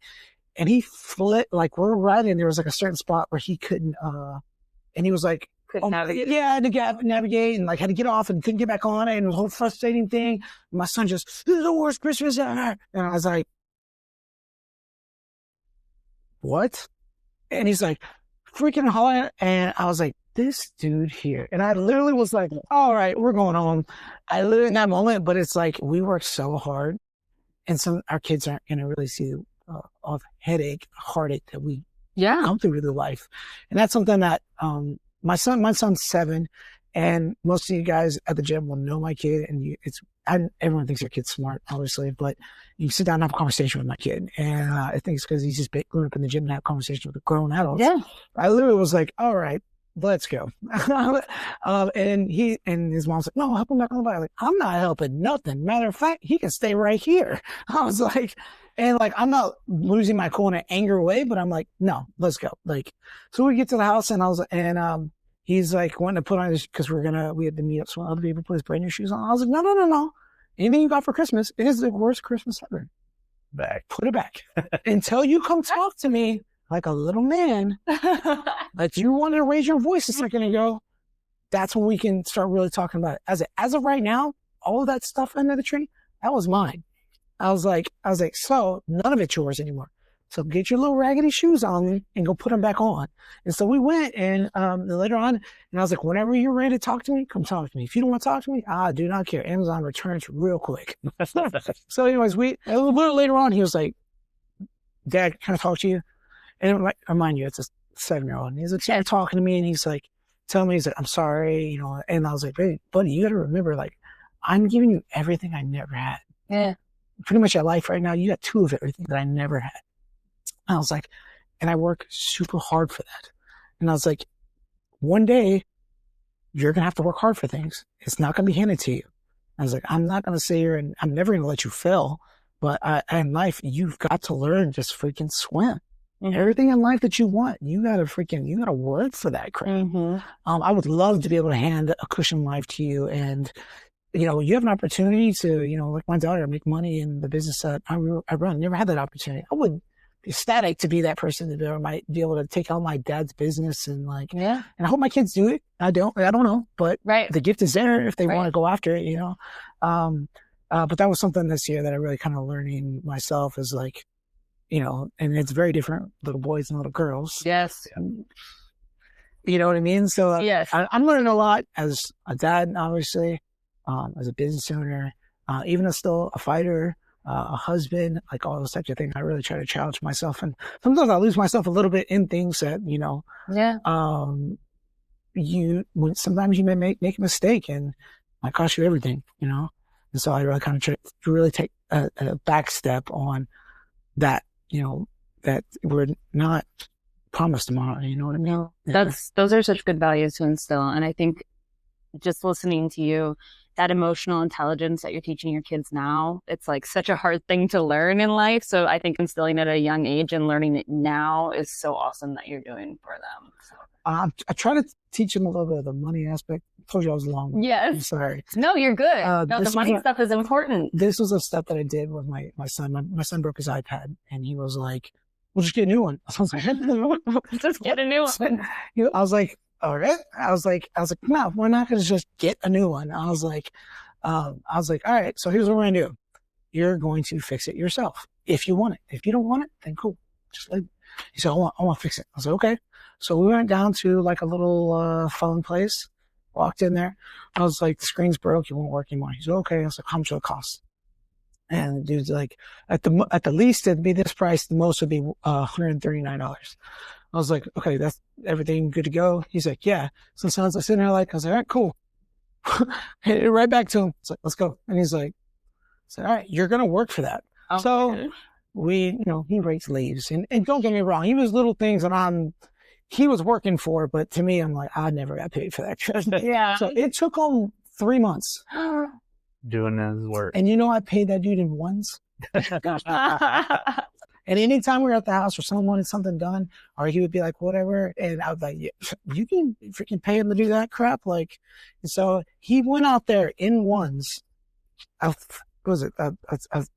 And he flipped, like we're riding. There was like a certain spot where he couldn't, and he was like, navigate. Yeah, navigate, and like had to get off and couldn't get back on it, and it was a whole frustrating thing. My son just, this is the worst Christmas ever. And I was like, what? And he's like, freaking hollering. And I was like, this dude here. And I literally was like, all right, we're going home. I literally in that moment, but it's like, we work so hard, and our kids aren't going to really see of headache, heartache that we come through with life. And that's something that, my son's 7, and most of you guys at the gym will know my kid, and everyone thinks your kid's smart, obviously, but you sit down and have a conversation with my kid. And I think it's because he's just growing up in the gym and have a conversation with the grown adults. Yeah. I literally was like, all right, let's go. And his mom's like, no, help him back on the bike. Like, I'm not helping nothing. Matter of fact, he can stay right here. I was like, and like, I'm not losing my cool in an anger way, but I'm like, no, let's go. Like, so we get to the house, and he's like wanting to put on his, cause we had to meet up some other people, put his brand new shoes on. I was like, no. Anything you got for Christmas, it is the worst Christmas ever. Put it back until you come talk to me like a little man, like you wanted to raise your voice a second ago. That's when we can start really talking about it. As of right now, all of that stuff under the tree, that was mine. I was like, so none of it's yours anymore. So get your little raggedy shoes on and go put them back on. And so we went, and later on, and I was like, whenever you're ready to talk to me, come talk to me. If you don't want to talk to me, I do not care. Amazon returns real quick. So anyways, a little bit later on, he was like, Dad, can I talk to you? And like, remind you, it's a 7-year-old. And he's like, talking to me, and he's like, telling me, he's like, I'm sorry, you know. And I was like, hey, buddy, you got to remember, like, I'm giving you everything I never had. Yeah. Pretty much at life right now, you got 2 of everything that I never had. And I was like, and I work super hard for that. And I was like, one day you're going to have to work hard for things. It's not going to be handed to you. I was like, I'm not going to sit here and I'm never going to let you fail. But in life, you've got to learn just freaking swim. Mm-hmm. Everything in life that you want, you got to work for that crap. Mm-hmm. I would love to be able to hand a cushion life to you. And, you know, you have an opportunity to, you know, like my daughter, make money in the business that I run. Never had that opportunity. I would be ecstatic to be that person that might be able to take on my dad's business and like, and I hope my kids do it. I don't know, but the gift is there if they want to go after it, you know? But that was something this year that I really kind of learning myself is like, you know, and it's very different, little boys and little girls. Yes. You know what I mean? So yes. I'm learning a lot as a dad, obviously, as a business owner, even as still a fighter, a husband, like all those types of things. I really try to challenge myself, and sometimes I lose myself a little bit in things that, you know, sometimes you may make a mistake and it might cost you everything, you know? And so I really kind of try to really take a back step on that, you know, that we're not promised tomorrow, you know what I mean? Those are such good values to instill. And I think just listening to you, that emotional intelligence that you're teaching your kids now, it's like such a hard thing to learn in life. So I think instilling it at a young age and learning it now is so awesome that you're doing for them. So. I try to teach them a little bit of the money aspect. I told you I was long. Yes. I'm sorry. No, you're good. The money stuff is important. This was a step that I did with my son. My son broke his iPad and he was like, we'll just get a new one. I was like, just get a new one. I was like, all right. I was like, no, we're not going to just get a new one. I was like, all right, so here's what we're going to do. You're going to fix it yourself if you want it. If you don't want it, then cool. Just leave it. He said, I want to fix it. I was like, okay. So we went down to like a little phone place, walked in there. I was like, the screen's broke. It won't work anymore. He said, okay. I was like, how much will it cost? And the dude's like, at the least, it'd be this price. The most would be $139. I was like, okay, that's everything good to go. He's like, yeah. So I was sitting there like, I was like, all right, cool. Hit it right back to him. It's like, let's go. And he's like, all right, you're going to work for that. Okay. So he rakes leaves and don't get me wrong. He was little things that he was working for, but to me, I'm like, I never got paid for that. Yeah. So it took him 3 months. Doing his work. And I paid that dude in ones. And anytime we were at the house or someone wanted something done, or he would be like, whatever. And I was like, yeah, you can freaking pay him to do that crap. Like, and so he went out there in ones. What was it? A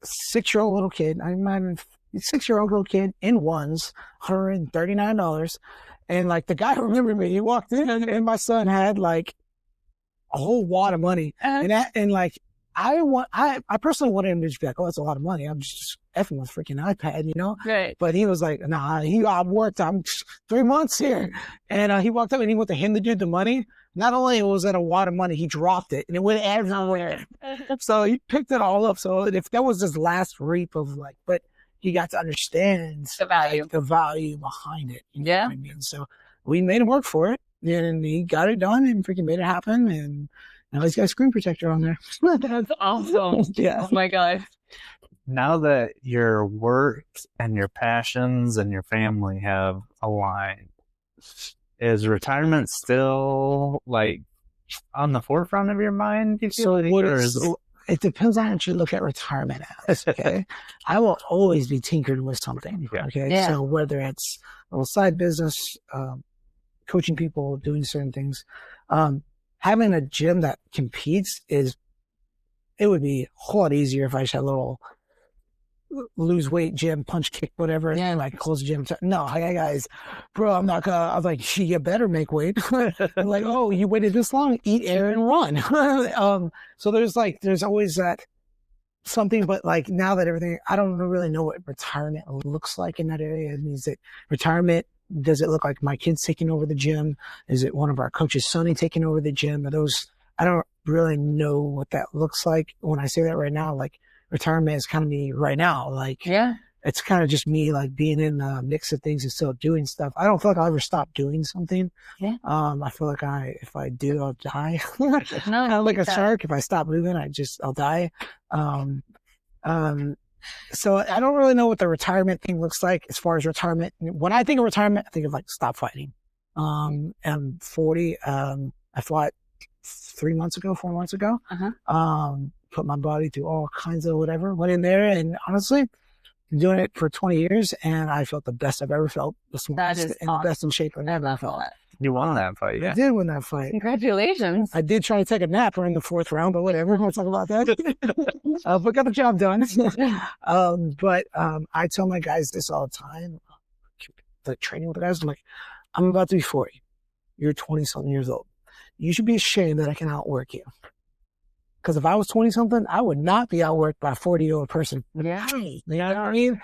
6-year-old little kid. I imagine 6-year-old little kid in ones, $139. And like the guy remembered me. He walked in and my son had like a whole wad of money. And like, I personally wanted him to just be like, oh, that's a lot of money. I'm just effing with freaking iPad, you know? Right. But he was like, nah, I worked. I'm 3 months here. And he walked up and he went to hand the dude the money. Not only was that a wad of money, he dropped it and it went everywhere. So he picked it all up. So if that was his last reap of like, but he got to understand the value behind it. You know what I mean? So we made him work for it and he got it done and freaking made it happen. And now he's got a screen protector on there. That's awesome. Yeah. Oh my God. Now that your work and your passions and your family have aligned, is retirement still like on the forefront of your mind? Do you feel it depends on what you look at retirement as. Okay. I will always be tinkering with something. Yeah. Okay. Yeah. So whether it's a little side business, coaching people, doing certain things, having a gym that competes it would be a whole lot easier if I just had a little lose weight gym, punch kick, whatever. Yeah. And like close the gym. No, hey guys, bro, I'm not gonna, I was like, you better make weight. Like, oh, you waited this long, eat air and run. So there's always that something, but like now that everything, I don't really know what retirement looks like in that area. It means that retirement, does it look like my kids taking over the gym? Is it one of our coaches' Sonny taking over the gym? Are those, I don't really know what that looks like. When I say that right now, like retirement is kind of me right now. Like, Yeah. it's kind of just me like being in the mix of things and still doing stuff. I don't feel like I'll ever stop doing something. Yeah. I feel like if I do, I'll die. No, Kind of like a shark. If I stop moving, I'll die. So I don't really know what the retirement thing looks like as far as retirement. When I think of retirement, I think of like stop fighting. I'm 40. I fought 4 months ago. Put my body through all kinds of whatever, went in there, and honestly, been doing it for 20 years, and I felt the best I've ever felt. That is the best in shape I've ever felt. You won that fight, yeah. I did win that fight. Congratulations. I did try to take a nap during the 4th round, but whatever. We'll talk about that. But got the job done. I tell my guys this all the time. Like training with the guys, I'm like, I'm about to be 40. You're 20-something years old. You should be ashamed that I can outwork you. Because if I was 20-something, I would not be outworked by a 40-year-old person. Yeah. You know what I mean?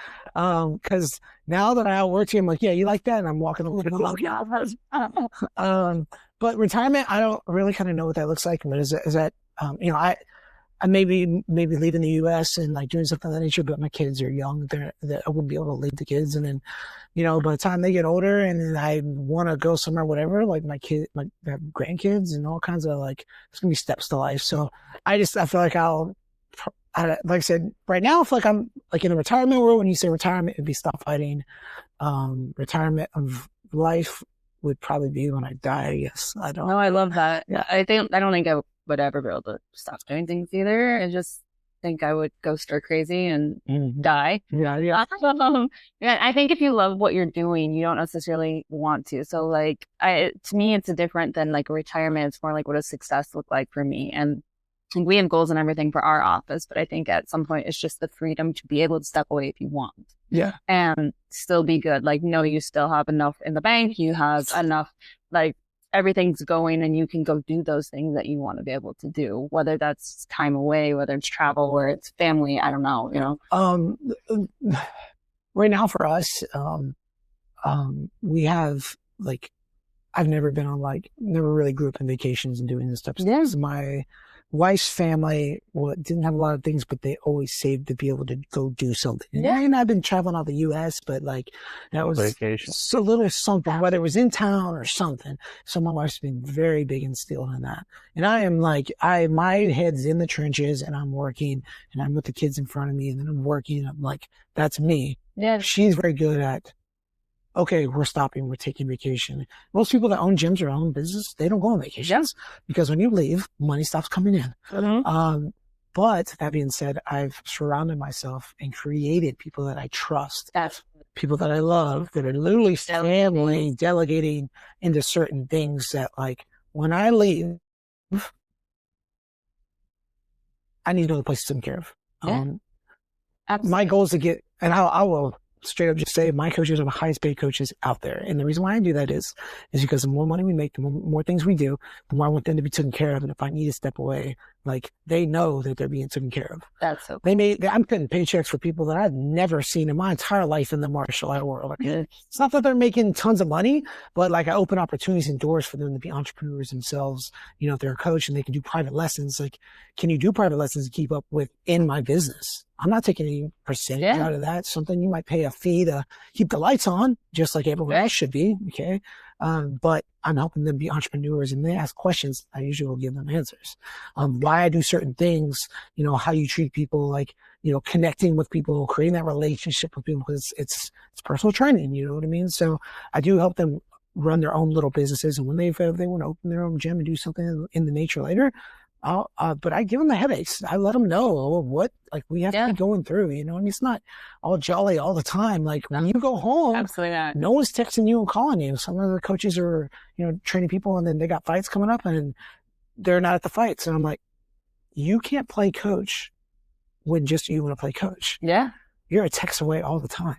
Because now that I outworked you, I'm like, yeah, you like that? And I'm walking over and I'm like, yeah. But retirement, I don't really kind of know what that looks like. But is that, I maybe leaving the U.S. and like doing something of that nature, but my kids are young. I wouldn't be able to leave the kids. And then, by the time they get older and I want to go somewhere, whatever, like my grandkids and all kinds of like, it's going to be steps to life. So I feel like like I said, right now, I feel like I'm like in a retirement world. When you say retirement, it'd be stop fighting. Retirement of life would probably be when I die. I guess. I don't. No, I love that. Yeah. I don't think I would ever be able to stop doing things either. I just think I would go stir crazy and die. Yeah. Yeah, I think if you love what you're doing, you don't necessarily want to. So like, to me, it's different than like a retirement. It's more like, what does success look like for me? And we have goals and everything for our office, but I think at some point it's just the freedom to be able to step away if you want. Yeah. And still be good. Like, no, you still have enough in the bank. You have enough, like, everything's going and you can go do those things that you want to be able to do, whether that's time away, whether it's travel or it's family. I don't know, Right now for us, we have like, I've never been on never really grew up in vacations and doing this type of stuff. My wife's family didn't have a lot of things, but they always saved to be able to go do something. Yeah. And I've been traveling out the U.S., but like that was vacation. So little something, whether it was in town or something. So my wife's been very big and still in that. And I am like, my head's in the trenches and I'm working and I'm with the kids in front of me and then I'm working. And I'm like, that's me. Yeah. She's very good at, okay, we're stopping, we're taking vacation. Most people that own gyms or own business, they don't go on vacations because when you leave, money stops coming in. But that being said, I've surrounded myself and created people that I trust, people that I love, that are literally family, delegating into certain things that like when I leave, I need to know the place to take care of. My goal is to get, and I will straight up just say my coaches are the highest paid coaches out there. And the reason why I do that is because the more money we make, the more things we do, the more I want them to be taken care of. And if I need to step away, like they know that they're being taken care of. That's so cool. I'm cutting paychecks for people that I've never seen in my entire life in the martial art world. It's not that they're making tons of money, but like I open opportunities and doors for them to be entrepreneurs themselves. If they're a coach and they can do private lessons, like, can you do private lessons to keep up with in my business? I'm not taking any percentage out of that. Something you might pay a fee to keep the lights on, just like everyone else should be. Okay. But I'm helping them be entrepreneurs and they ask questions. I usually will give them answers. Why I do certain things, how you treat people, like, connecting with people, creating that relationship with people, because it's personal training. You know what I mean? So I do help them run their own little businesses. And when if they want to open their own gym and do something in the nature later, but I give them the headaches. I let them know what, like, we have to be going through, and it's not all jolly all the time. Like when you go home, absolutely not. No one's texting you and calling you. Some of the coaches are, training people and then they got fights coming up and they're not at the fights. And I'm like, you can't play coach when just you want to play coach. Yeah. You're a text away all the time.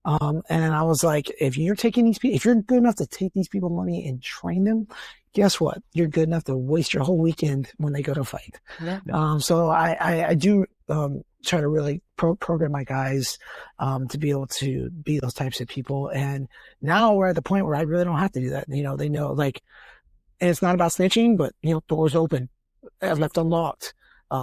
And I was like, if you're taking these people, if you're good enough to take these people money and train them, guess what? You're good enough to waste your whole weekend when they go to fight. Yeah. So I do, try to really program my guys, to be able to be those types of people. And now we're at the point where I really don't have to do that. You know, they know, like, and it's not about snitching, but, you know, doors open, left unlocked,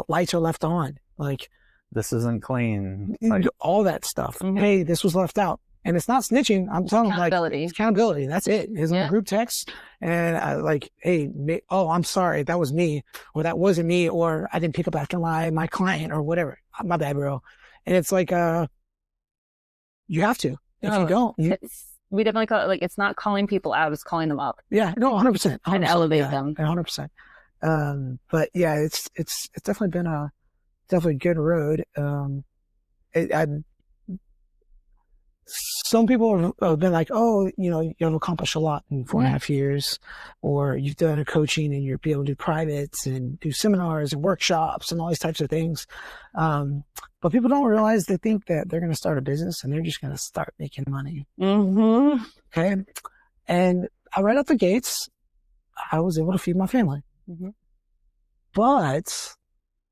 lights are left on, like, this isn't clean. Like, all that stuff. Mhm. Hey, this was left out. And it's not snitching. I'm telling them, like, Accountability. it's accountability. That's it. It's in a group text. And I like, hey, oh, I'm sorry. That was me, or that wasn't me, or I didn't pick up after my client, or whatever. My bad, bro. And it's like, you have to. If you don't, we definitely call it, like, it's not calling people out, it's calling them up. yeah, no, 100%. And elevate them. 100%. But yeah, it's definitely been a good road. Some people have been like, oh, you know, you've accomplished a lot in 4.5 years, or you've done a coaching and you're able to do privates and do seminars and workshops and all these types of things. But people don't realize, they think that they're going to start a business and they're just going to start making money. Mm-hmm. Okay. And right out the gates, I was able to feed my family. Mm-hmm. But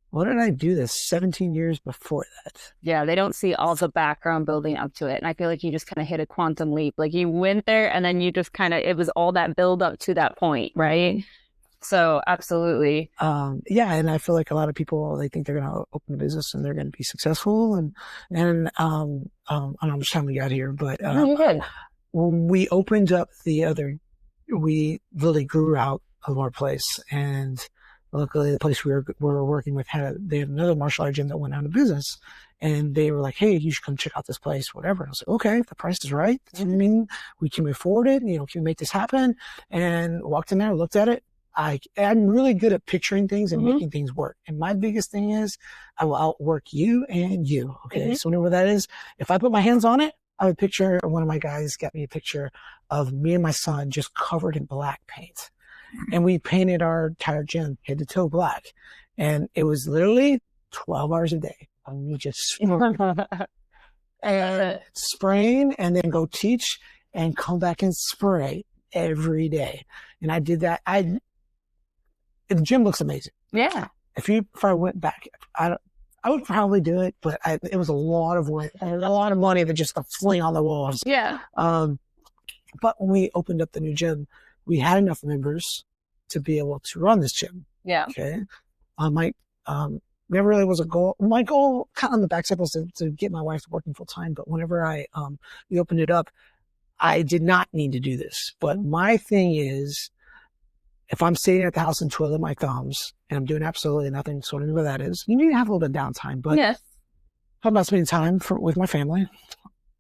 what did I do this 17 years before that? Yeah, they don't see all the background building up to it. And I feel like you just kind of hit a quantum leap. Like, you went there and then you just kind of, it was all that build up to that point, right? So absolutely. Yeah. And I feel like a lot of people, they think they're going to open a business and they're going to be successful. And I'm just how we got here, but, You're good. when we opened up we really grew out of our place, and luckily the place we were working with they had another martial art gym that went out of business, and they were like, hey, you should come check out this place, whatever. And I was like, okay, if the price is right, I mean, we can afford it, you know, can we make this happen? And walked in there, looked at it. I'm really good at picturing things and making things work. And my biggest thing is, I will outwork you and you. Okay. So whenever that is, if I put my hands on it, I would picture, one of my guys got me a picture of me and my son just covered in black paint. And we painted our entire gym head to toe black. And it was literally 12 hours a day. And we just spraying, and then go teach and come back and spray every day. And I did that. The gym looks amazing. Yeah. If I went back, I would probably do it, but it was a lot of work and a lot of money to just fling on the walls. Yeah. But when we opened up the new gym, we had enough members to be able to run this gym. Yeah. Okay. Never really was a goal. My goal kind of on the backside was to get my wife working full time. But whenever we opened it up, I did not need to do this. But my thing is, if I'm sitting at the house and twiddling my thumbs and I'm doing absolutely nothing, so whatever that is, you need to have a little bit of downtime. But yes. I'm not spending time with my family,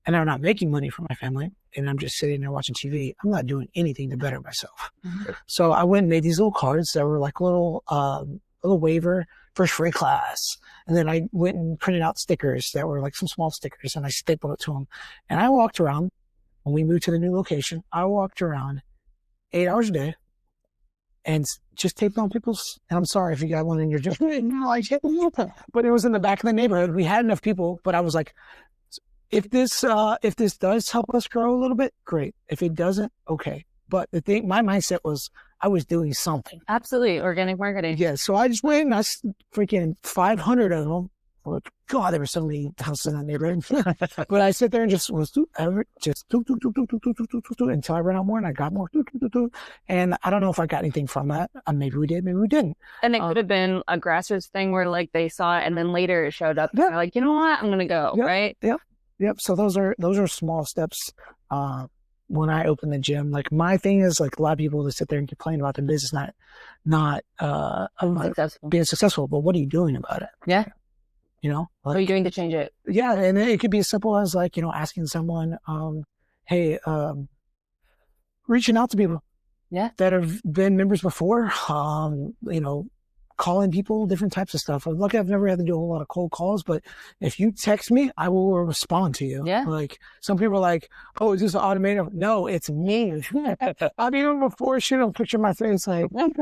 and I'm not making money for my family, and I'm just sitting there watching TV, I'm not doing anything to better myself. Mm-hmm. So I went and made these little cards that were like little waiver for free class. And then I went and printed out stickers that were like some small stickers, and I stapled it to them. And I walked around, when we moved to the new location, I walked around 8 hours a day and just taped on people's, and I'm sorry if you got one in your gym, but it was in the back of the neighborhood. We had enough people, but I was like, if this does help us grow a little bit, great. If it doesn't, okay. But my mindset was, I was doing something. Absolutely. Organic marketing. Yeah. So I just went and I freaking 500 of them. Oh, God, there were so many houses in that neighborhood. But I sit there and just until I ran out more, and I got more. And I don't know if I got anything from that. Maybe we did, maybe we didn't. And it could have been a grassroots thing where like they saw it and then later it showed up. Yep. They're like, you know what? I'm going to go. Yep. Right. Yep. So those are small steps. When I open the gym, like my thing is, like, a lot of people that sit there and complain about their business not being successful, but what are you doing about it? Yeah. You know, what are you doing to change it? Yeah. And it could be as simple as, like, you know, asking someone, hey, reaching out to people that have been members before, you know, calling people, different types of stuff. Luckily, I've never had to do a whole lot of cold calls, but if you text me, I will respond to you. Yeah. Like, some people are like, oh, is this automated? No, it's me. I've even before shooting a picture of my face, like, and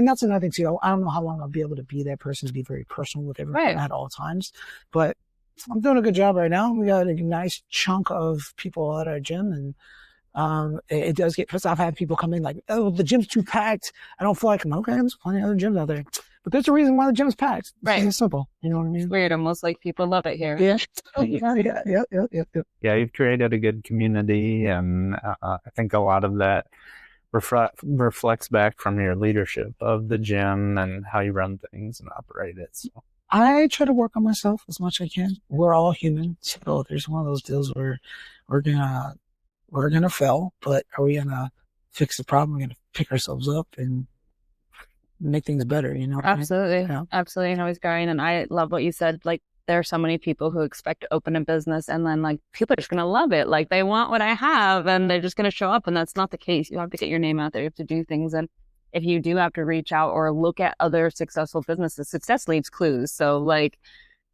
that's another thing too. I don't know how long I'll be able to be that person, to be very personal with everyone at all times. But I'm doing a good job right now. We got a nice chunk of people at our gym, and it does get pissed off. I've had people come in like, oh, the gym's too packed. I don't feel like I'm okay. There's plenty of other gyms out there. But there's a reason why the gym's packed. Right. It's simple. You know what I mean? It's weird. Almost like people love it here. Yeah. Yeah. Yeah, you've created a good community, and I think a lot of that reflects back from your leadership of the gym and how you run things and operate it. So. I try to work on myself as much as I can. We're all human. So there's one of those deals where we're gonna fail, but are we gonna fix the problem? We're gonna pick ourselves up and make things better, you know? Absolutely. Yeah. Absolutely. And always growing. And I love what you said. Like, there are so many people who expect to open a business and then like people are just going to love it. Like they want what I have and they're just going to show up. And that's not the case. You have to get your name out there. You have to do things. And if you do have to reach out or look at other successful businesses, success leaves clues. So like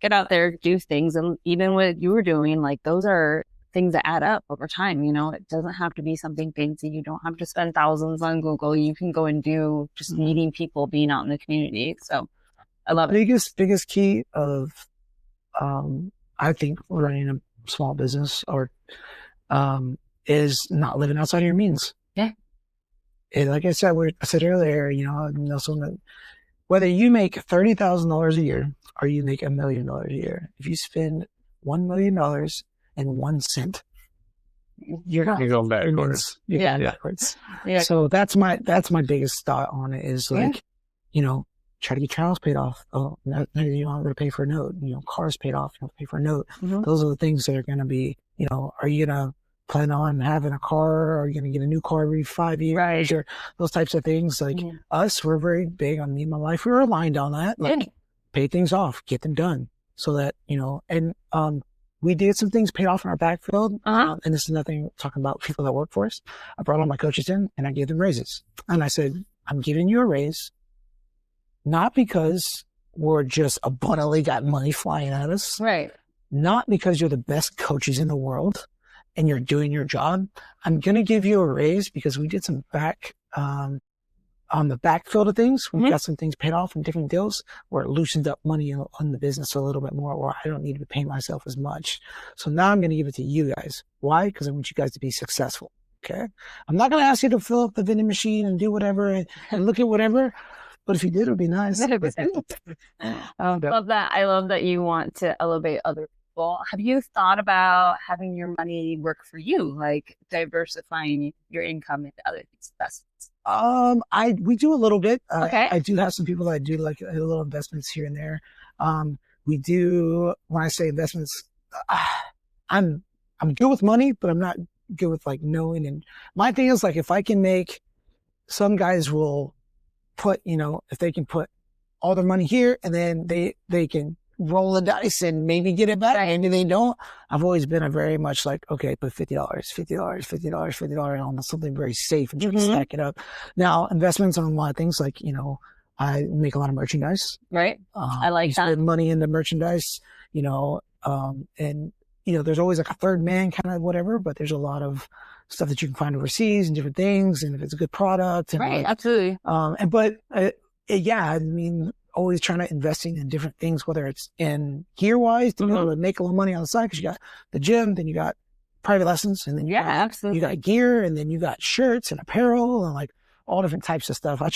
get out there, do things. And even what you were doing, like those are things that add up over time. You know, it doesn't have to be something fancy. You don't have to spend thousands on Google. You can go and do just meeting people, being out in the community. So I love it. Biggest key of, I think running a small business or, is not living outside of your means. Yeah. And like I said earlier, you know, someone, whether you make $30,000 a year or you make $1 million a year, if you spend $1 million and 1 cent, you're going backwards. You're going backwards. Yeah. So that's my biggest thought on it is like, you know, try to get your house paid off. Oh, no, you don't have to pay for a note. You know, cars paid off. You don't have to pay for a note. Mm-hmm. Those are the things that are going to be, you know, are you going to plan on having a car? Or are you going to get a new car every 5 years? Right. Or those types of things. Like us, we're very big on me and my life. We're aligned on that. Like pay things off, get them done so that, you know, and, we did some things paid off in our backfield. And this is nothing talking about people that work for us. I brought all my coaches in and I gave them raises. And I said, I'm giving you a raise, not because we're just abundantly got money flying at us. Right. Not because you're the best coaches in the world and you're doing your job. I'm going to give you a raise because we did some on the backfield of things. We've got some things paid off in different deals where it loosened up money on the business a little bit more, where I don't need to pay myself as much. So now I'm going to give it to you guys. Why? Because I want you guys to be successful. Okay. I'm not going to ask you to fill up the vending machine and do whatever and look at whatever. But if you did, it would be nice. I love that. I love that you want to elevate other people. Have you thought about having your money work for you, like diversifying your income into other investments? We do a little bit. Okay. I do have some people that do like little investments here and there. We do, when I say investments, I'm good with money, but I'm not good with like knowing. And my thing is like, if I can make, some guys will put, you know, if they can put all their money here and then they can roll the dice and maybe get it back. And if they don't, I've always been a very much like, okay, put $50 on something very safe and just stack it up. Now, investments on a lot of things like, you know, I make a lot of merchandise. Right. I like that. Spend money into merchandise, you know, and, you know, there's always like a third man kind of whatever, but there's a lot of stuff that you can find overseas and different things. And if it's a good product. And right. Like, absolutely. Yeah, I mean, always trying to investing in different things, whether it's in gear wise to be able to make a little money on the side because you got the gym, then you got private lessons, and then absolutely. You got gear, and then you got shirts and apparel and like all different types of stuff. I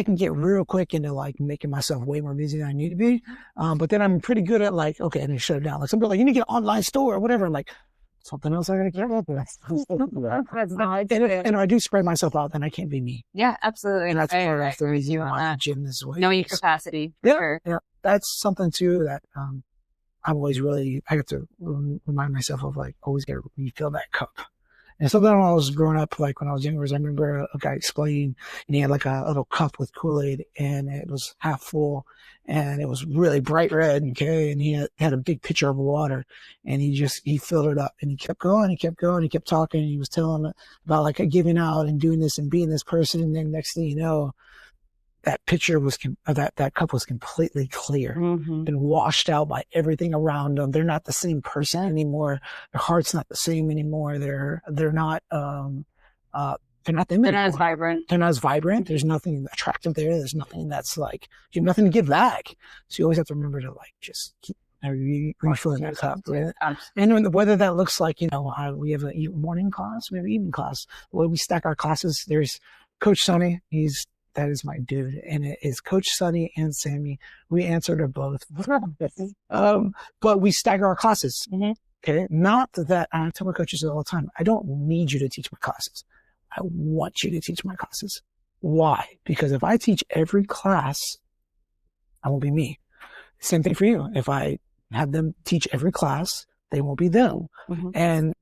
can get real quick into like making myself way more busy than I need to be. But then I'm pretty good at like, okay, and then shut it down. Like some people are like, you need to get an online store or whatever. I'm like, something else I gotta care about. And I do spread myself out, then I can't be me. Yeah, absolutely. And that's part of the reason I want the gym this way. Know your capacity. Yeah, sure. Yeah. That's something too that I'm always really, I have to remind myself of like, always gotta refill that cup. And something when I was growing up, like when I was younger, I remember a guy explaining, and he had like a little cup with Kool-Aid and it was half full and it was really bright red. Okay. And he had a big pitcher of water and he filled it up and he kept going, he kept talking. And he was telling about like giving out and doing this and being this person. And then next thing you know, that pitcher was, that cup was completely clear, been washed out by everything around them. They're not the same person anymore. Their heart's not the same anymore. They're not them anymore. They're not as vibrant. They're not as vibrant. There's nothing attractive there. There's nothing that's like, you have nothing to give back. So you always have to remember to like, just keep refilling that cup. Right? And whether that looks like, we have a morning class, we have an evening class. The way we stack our classes, there's Coach Sonny. That is my dude. And it is Coach Sonny and Sammy. We answer to both. But we stagger our classes. Mm-hmm. Okay. Not that I tell my coaches all the time, I don't need you to teach my classes. I want you to teach my classes. Why? Because if I teach every class, I won't be me. Same thing for you. If I have them teach every class, they won't be them. Mm-hmm. And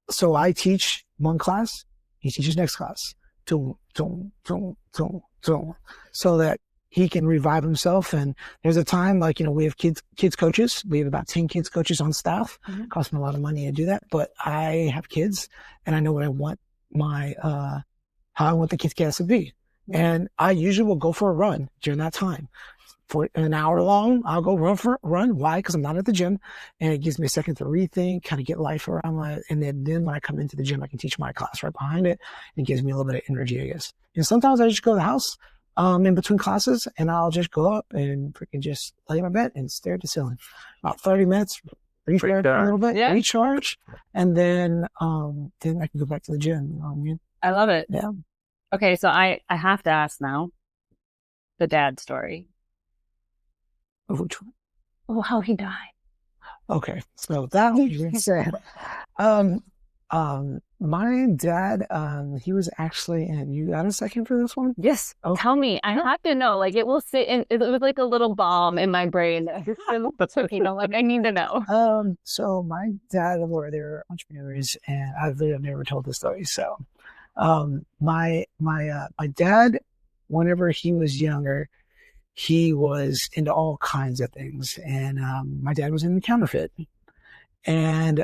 so I teach one class, he teaches next class. So that he can revive himself. And there's a time we have kids coaches. We have about 10 kids coaches on staff. Mm-hmm. It costs me a lot of money to do that, but I have kids and I know what I want how I want the kids' class to be. And I usually will go for a run during that time. For an hour long, I'll go run. Why? Because I'm not at the gym, and it gives me a second to rethink, kind of get life around and then when I come into the gym, I can teach my class right behind it. It gives me a little bit of energy, I guess. And sometimes I just go to the house, in between classes, and I'll just go up and freaking just lay in my bed and stare at the ceiling. About 30 minutes, recharge a little bit, recharge, and then I can go back to the gym. You know what I mean? I love it. Yeah. Okay, so I have to ask now the dad story. Of which one? Oh, how he died. Okay, so that being said, my dad, he was actually in. You got a second for this one? Yes. Oh. Tell me. I have to know. It will sit in. It was like a little bomb in my brain. That's okay. I need to know. So my dad and Laura, they're entrepreneurs, and I've never told the story. So, my dad, whenever he was younger, he was into all kinds of things. And my dad was in the counterfeit. And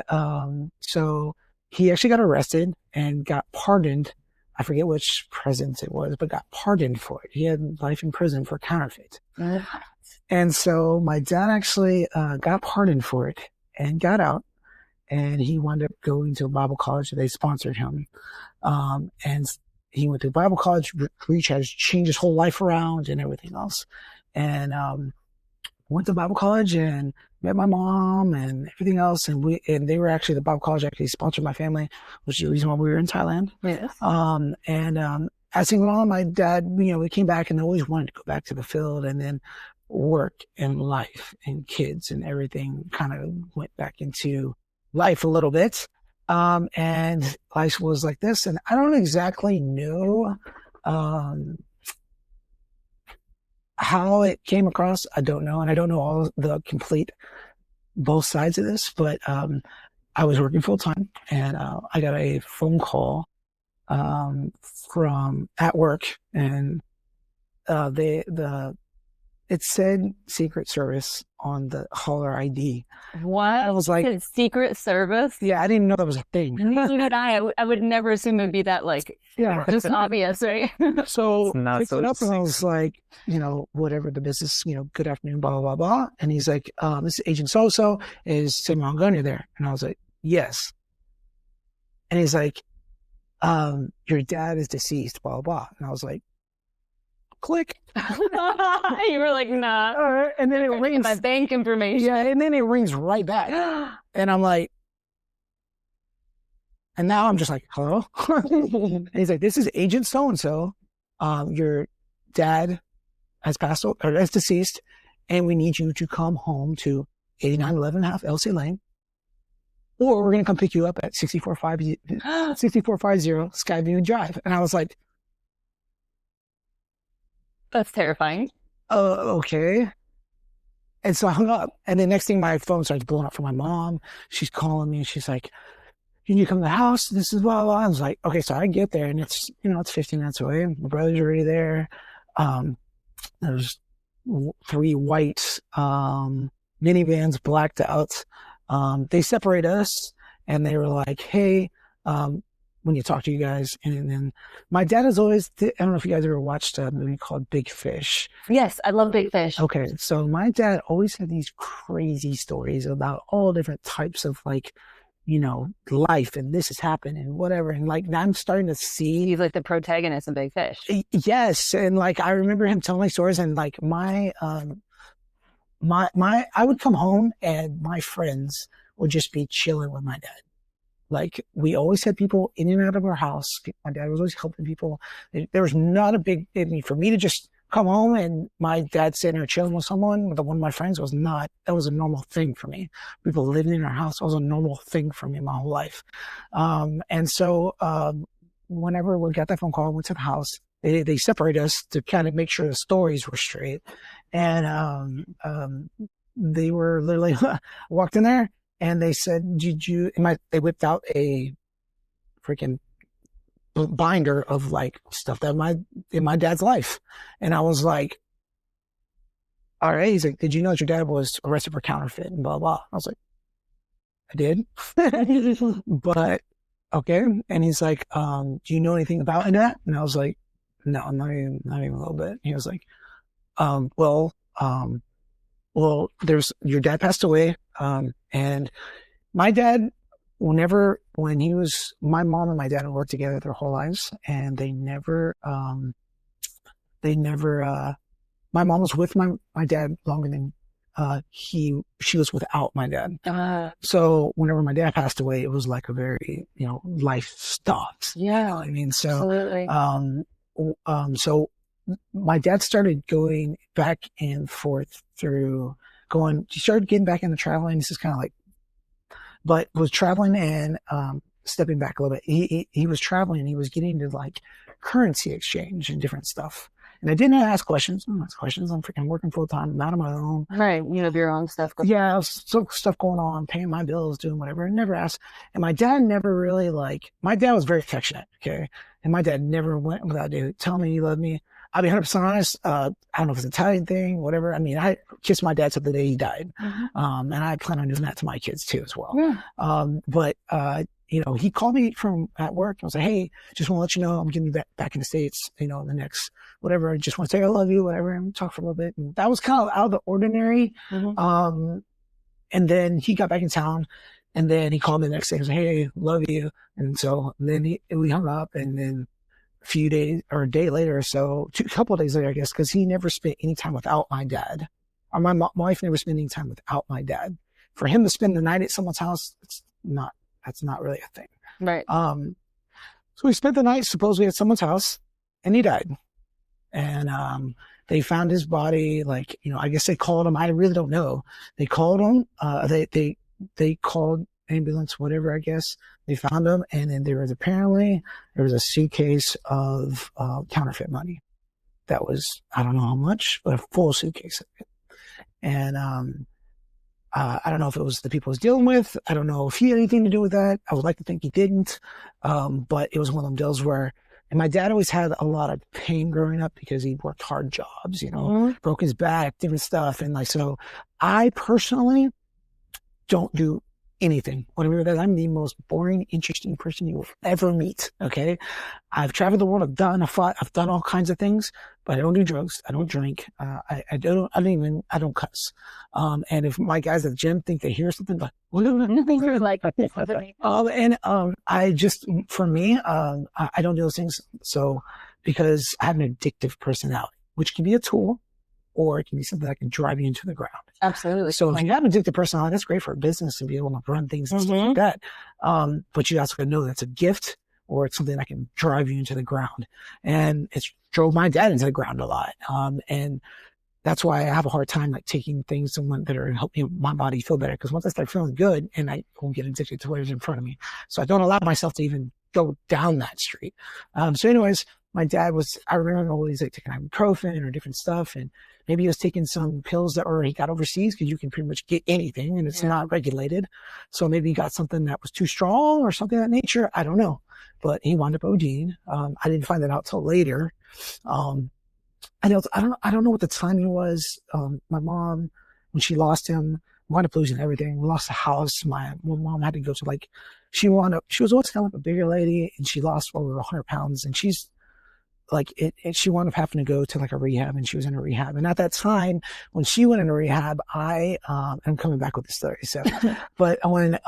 so he actually got arrested and got pardoned. I forget which president it was, but got pardoned for it. He had life in prison for counterfeit. And so my dad actually got pardoned for it and got out. And he wound up going to a Bible college. They sponsored him. And he went to Bible college, Reach has changed his whole life around and everything else. And went to Bible college and met my mom and everything else. And they were actually, the Bible college actually sponsored my family, which is the reason why we were in Thailand. Yes. As things went on, my dad, we came back and always wanted to go back to the field, and then work and life and kids and everything kind of went back into life a little bit. And life was like this, and I don't exactly know, how it came across. I don't know. And I don't know all the both sides of this, but, I was working full time, and, I got a phone call, from at work, and, it said Secret Service on the caller ID. What? I was like, Secret Service? Yeah, I didn't know that was a thing. Neither did I. I would never assume it'd be that just obvious, right? So I picked it up and I was like, whatever the business, good afternoon, blah, blah, blah, blah. And he's like, this is Agent So-so, is Sammy Mongonia there? And I was like, yes. And he's like, your dad is deceased, blah, blah, blah. And I was like, click. You were like, nah. And then it rings. My bank information. Yeah, and then it rings right back. And I'm like, and now I'm just like, hello? And he's like, this is Agent So-and-so. Your dad has passed or is deceased, and we need you to come home to 8911 half LC Lane, or we're going to come pick you up at 6450 Skyview Drive. And I was like, that's terrifying. Okay. And so I hung up, and the next thing my phone starts blowing up from my mom. She's calling me, and she's like, you need to come to the house. This is blah, blah. I was like, okay, so I get there, and it's, it's 15 minutes away. My brother's already there. There's 3 white, minivans blacked out. They separate us, and they were like, hey, when you talk to you guys. And then my dad is always, I don't know if you guys ever watched a movie called Big Fish. Yes, I love Big Fish. Okay, so my dad always had these crazy stories about all different types of life, and this has happened and whatever. And I'm starting to see. He's like the protagonist in Big Fish. Yes. And I remember him telling stories, and my I would come home and my friends would just be chilling with my dad. Like we always had people in and out of our house. My dad was always helping people. There was not a big, I mean, for me to just come home and my dad sitting there chilling with someone, with one of my friends that was a normal thing for me. People living in our house was a normal thing for me my whole life. And so, whenever we got that phone call, I went to the house. They separated us to kind of make sure the stories were straight. And, they were literally walked in there and they said, they whipped out a freaking binder of like stuff that in my dad's life. And I was like, all right. He's like, did you know that your dad was arrested for counterfeit and blah, blah. I was like, I did. But okay. And he's like, do you know anything about that? And I was like, no, not even a little bit. He was like, well, your dad passed away. And my dad, my mom and my dad had worked together their whole lives and my mom was with my dad longer than, she was without my dad. So whenever my dad passed away, it was like a very, life stopped. Yeah. I mean, so, Absolutely. so my dad started going back and forth he started getting back into traveling. This is kind of like, but was traveling and, stepping back a little bit. He was traveling. He was getting into like currency exchange and different stuff. And I didn't ask questions. I'm freaking working full time. I'm out on my own. Right. You have your own stuff. Yeah, so stuff going on, paying my bills, doing whatever. I never asked. And my dad never really my dad was very affectionate. Okay. And my dad never went without telling me he loved me. I'll be 100% honest. I don't know if it's an Italian thing, whatever. I mean, I kissed my dad till the day he died. Mm-hmm. And I plan on doing that to my kids too, as well. Yeah. But he called me from at work and was like, hey, just want to let you know I'm getting back in the States, the next, whatever. I just want to say I love you, whatever, and talk for a little bit. And that was kind of out of the ordinary. Mm-hmm. And then he got back in town and then he called me the next day and was like, hey, love you. And so then we hung up and then a few days or a day later or so, a couple of days later, I guess, because he never spent any time without my dad. Or my wife never spent any time without my dad. For him to spend the night at someone's house, that's not really a thing. Right. So we spent the night supposedly at someone's house and he died. And, they found his body, I guess they called him. I really don't know. They called him, they called ambulance, whatever, I guess. They found him. And then there was a suitcase of, counterfeit money. That was, I don't know how much, but a full suitcase of it. And, I don't know if it was the people he was dealing with. I don't know if he had anything to do with that. I would like to think he didn't. But it was one of them deals and my dad always had a lot of pain growing up because he worked hard jobs, mm-hmm. broke his back, different stuff. And so I personally don't do anything. Whatever that, I'm the most boring, interesting person you will ever meet. Okay. I've traveled the world. I've done all kinds of things, but I don't do drugs. I don't drink. I don't cuss. And if my guys at the gym think they hear something like, for me, I don't do those things. So because I have an addictive personality, which can be a tool, or it can be something that can drive you into the ground. Absolutely. So if you have an addictive personality, that's great for a business to be able to run things and stuff like that. But you also got to know that's a gift or it's something that can drive you into the ground. And it's drove my dad into the ground a lot. And that's why I have a hard time taking things that are helping my body feel better. Because once I start feeling good, and I won't get addicted to whatever's in front of me. So I don't allow myself to even go down that street. So anyways, my dad I remember always taking ibuprofen or different stuff. And maybe he was taking some pills or he got overseas because you can pretty much get anything and it's not regulated. So maybe he got something that was too strong or something of that nature. I don't know, but he wound up ODing. I didn't find that out till later. I don't know what the timing was. My mom, when she lost him, wound up losing everything. We lost the house. My mom had to go to she was always kind of like a bigger lady and she lost over 100 pounds and she's she wound up having to go to a rehab and she was in a rehab. And at that time, when she went into rehab, I'm coming back with the story. So, but when,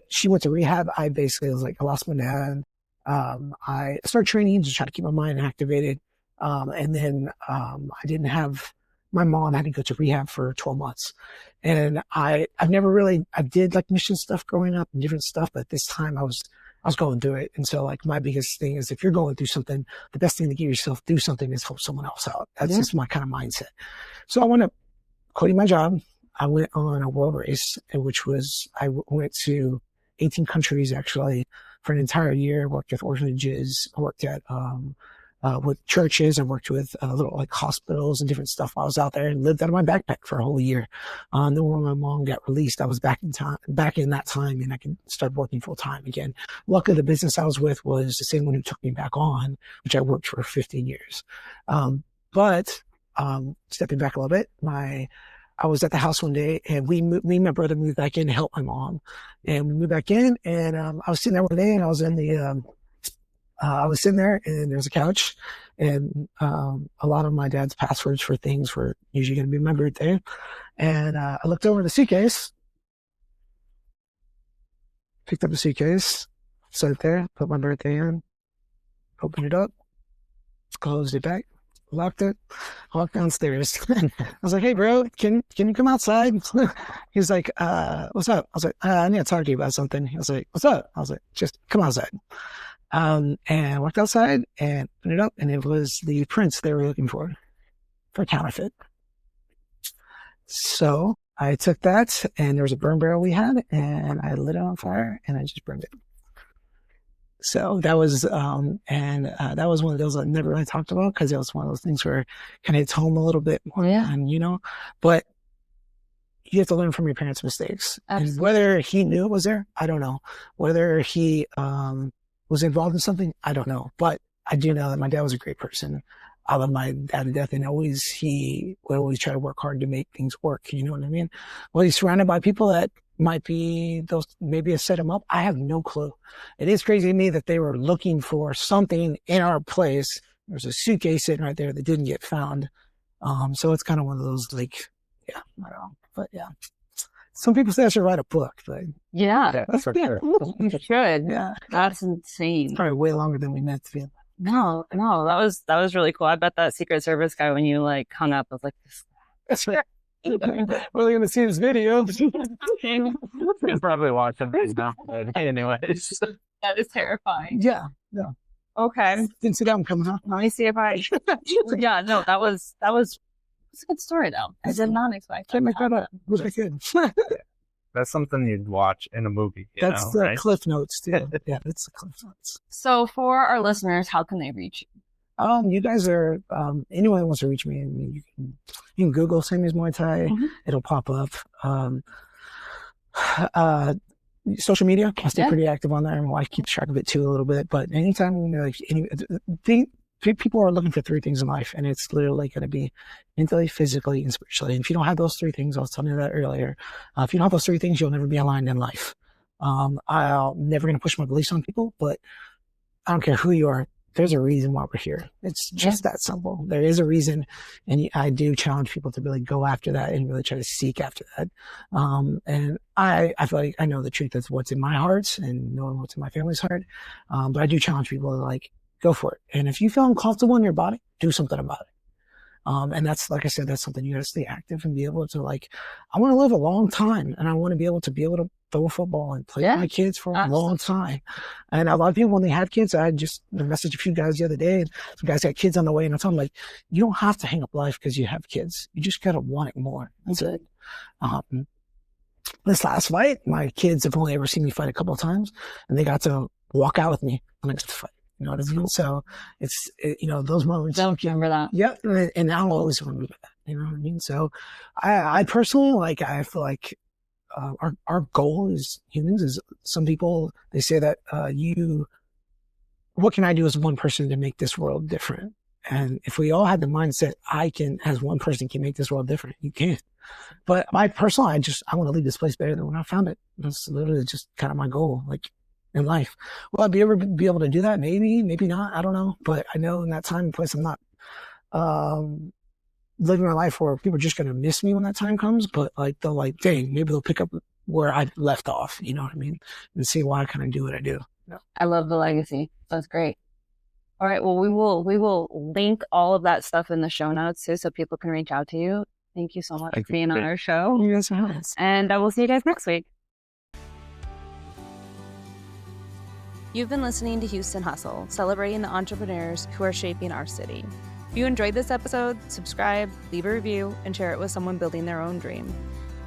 she went to rehab, I basically was I lost my dad. I started training to try to keep my mind activated. And then, I didn't have my mom had to go to rehab for 12 months. And I did like mission stuff growing up and different stuff, but this time I was going through it. And so like my biggest thing is if you're going through something, the best thing to get yourself through something is help someone else out. That's just my kind of mindset. So I went up, quitting my job. I went on a world race, which was, I went to 18 countries actually for an entire year, worked with orphanages, worked at, with churches. I worked with little like hospitals and different stuff while I was out there and lived out of my backpack for a whole year. Then when my mom got released, I was back in that time and I could start working full time again. Luckily, the business I was with was the same one who took me back on, which I worked for 15 years. But stepping back a little bit, I was at the house one day and me and my brother moved back in to help my mom, and we moved back in and I was sitting there one day and I was in the I was sitting there and there's a couch and a lot of my dad's passwords for things were usually going to be my birthday. And I looked over the suitcase, picked up the suitcase, set it there, put my birthday in, opened it up, closed it back, locked it, walked downstairs. I was like, hey, bro, can you come outside? He was like, what's up? I was like, I need to talk to you about something. He was like, what's up? I was like, just come outside. And I walked outside and opened it up, and it was the prints they were looking for counterfeit. So I took that, and there was a burn barrel we had, and I lit it on fire, and I just burned it. So that was, that was one of those I never really talked about because it was one of those things where kind of hits home a little bit more. Yeah. And, but you have to learn from your parents' mistakes. Absolutely. And whether he knew it was there, I don't know. Whether he, was involved in something, I don't know. But I do know that my dad was a great person. I love my dad to death, and he would always try to work hard to make things work. You know what I mean? Well, he's surrounded by people that might be those, maybe have set him up. I have no clue. It is crazy to me that they were looking for something in our place. There's a suitcase sitting right there that didn't get found. So it's kind of one of those, like, yeah, I don't know. But yeah. Some people say I should write a book, but yeah, that's for sure. You should. Yeah, that's insane. Probably way longer than we meant to be. No, that was really cool. I bet that Secret Service guy, when you like hung up, was like, "That's right." We're going to see this video. He's probably watching this now. Anyways, that is terrifying. Yeah. Okay. Didn't see that one coming up. Let me see if I. Yeah, no, that was. It's a good story, though. I did not expect that. Can't make that up. Was that good? That's something you'd watch in a movie. That's the right? Cliff Notes, too. Yeah, that's the Cliff Notes. So for our listeners, how can they reach you? You guys are, anyone who wants to reach me, you can Google Sammy's Muay Thai. Mm-hmm. It'll pop up. Social media, I stay pretty active on there, and I keep track of it too a little bit. But anytime, people are looking for three things in life, and it's literally going to be mentally, physically, and spiritually. And if you don't have those three things, I was telling you that earlier. If you don't have those three things, you'll never be aligned in life. I'm never going to push my beliefs on people, but I don't care who you are. There's a reason why we're here. It's just that simple. There is a reason. And I do challenge people to really go after that and really try to seek after that. And I feel like I know the truth of what's in my heart and knowing what's in my family's heart. But I do challenge people to go for it. And if you feel uncomfortable in your body, do something about it. And that's, like I said, that's something you got to stay active and be able to I want to live a long time, and I want to be able to throw a football and play with my kids for a long time. And a lot of people, when they have kids, I just messaged a few guys the other day, and some guys got kids on the way, and I told them, you don't have to hang up life because you have kids. You just got to want it more. That's it. This last fight, my kids have only ever seen me fight a couple of times, and they got to walk out with me on the next fight. You know what I mean? So it's, those moments. I'll remember that. Yeah. And I'll always remember that. You know what I mean? So I personally, I feel like, our goal as humans is, some people, they say that, what can I do as one person to make this world different? And if we all had the mindset, as one person can make this world different, you can. But I want to leave this place better than when I found it. That's literally just kind of my goal. In life. Will I ever be able to do that? Maybe, maybe not. I don't know. But I know in that time and place, I'm not living my life where people are just going to miss me when that time comes. But they'll dang, maybe they'll pick up where I left off. You know what I mean? And see why I kind of do what I do. I love the legacy. That's great. All right. Well, we will link all of that stuff in the show notes too, so people can reach out to you. Thank you so much for being on our show. Yes, and I will see you guys next week. You've been listening to Houston Hustle, celebrating the entrepreneurs who are shaping our city. If you enjoyed this episode, subscribe, leave a review, and share it with someone building their own dream.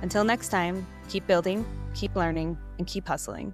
Until next time, keep building, keep learning, and keep hustling.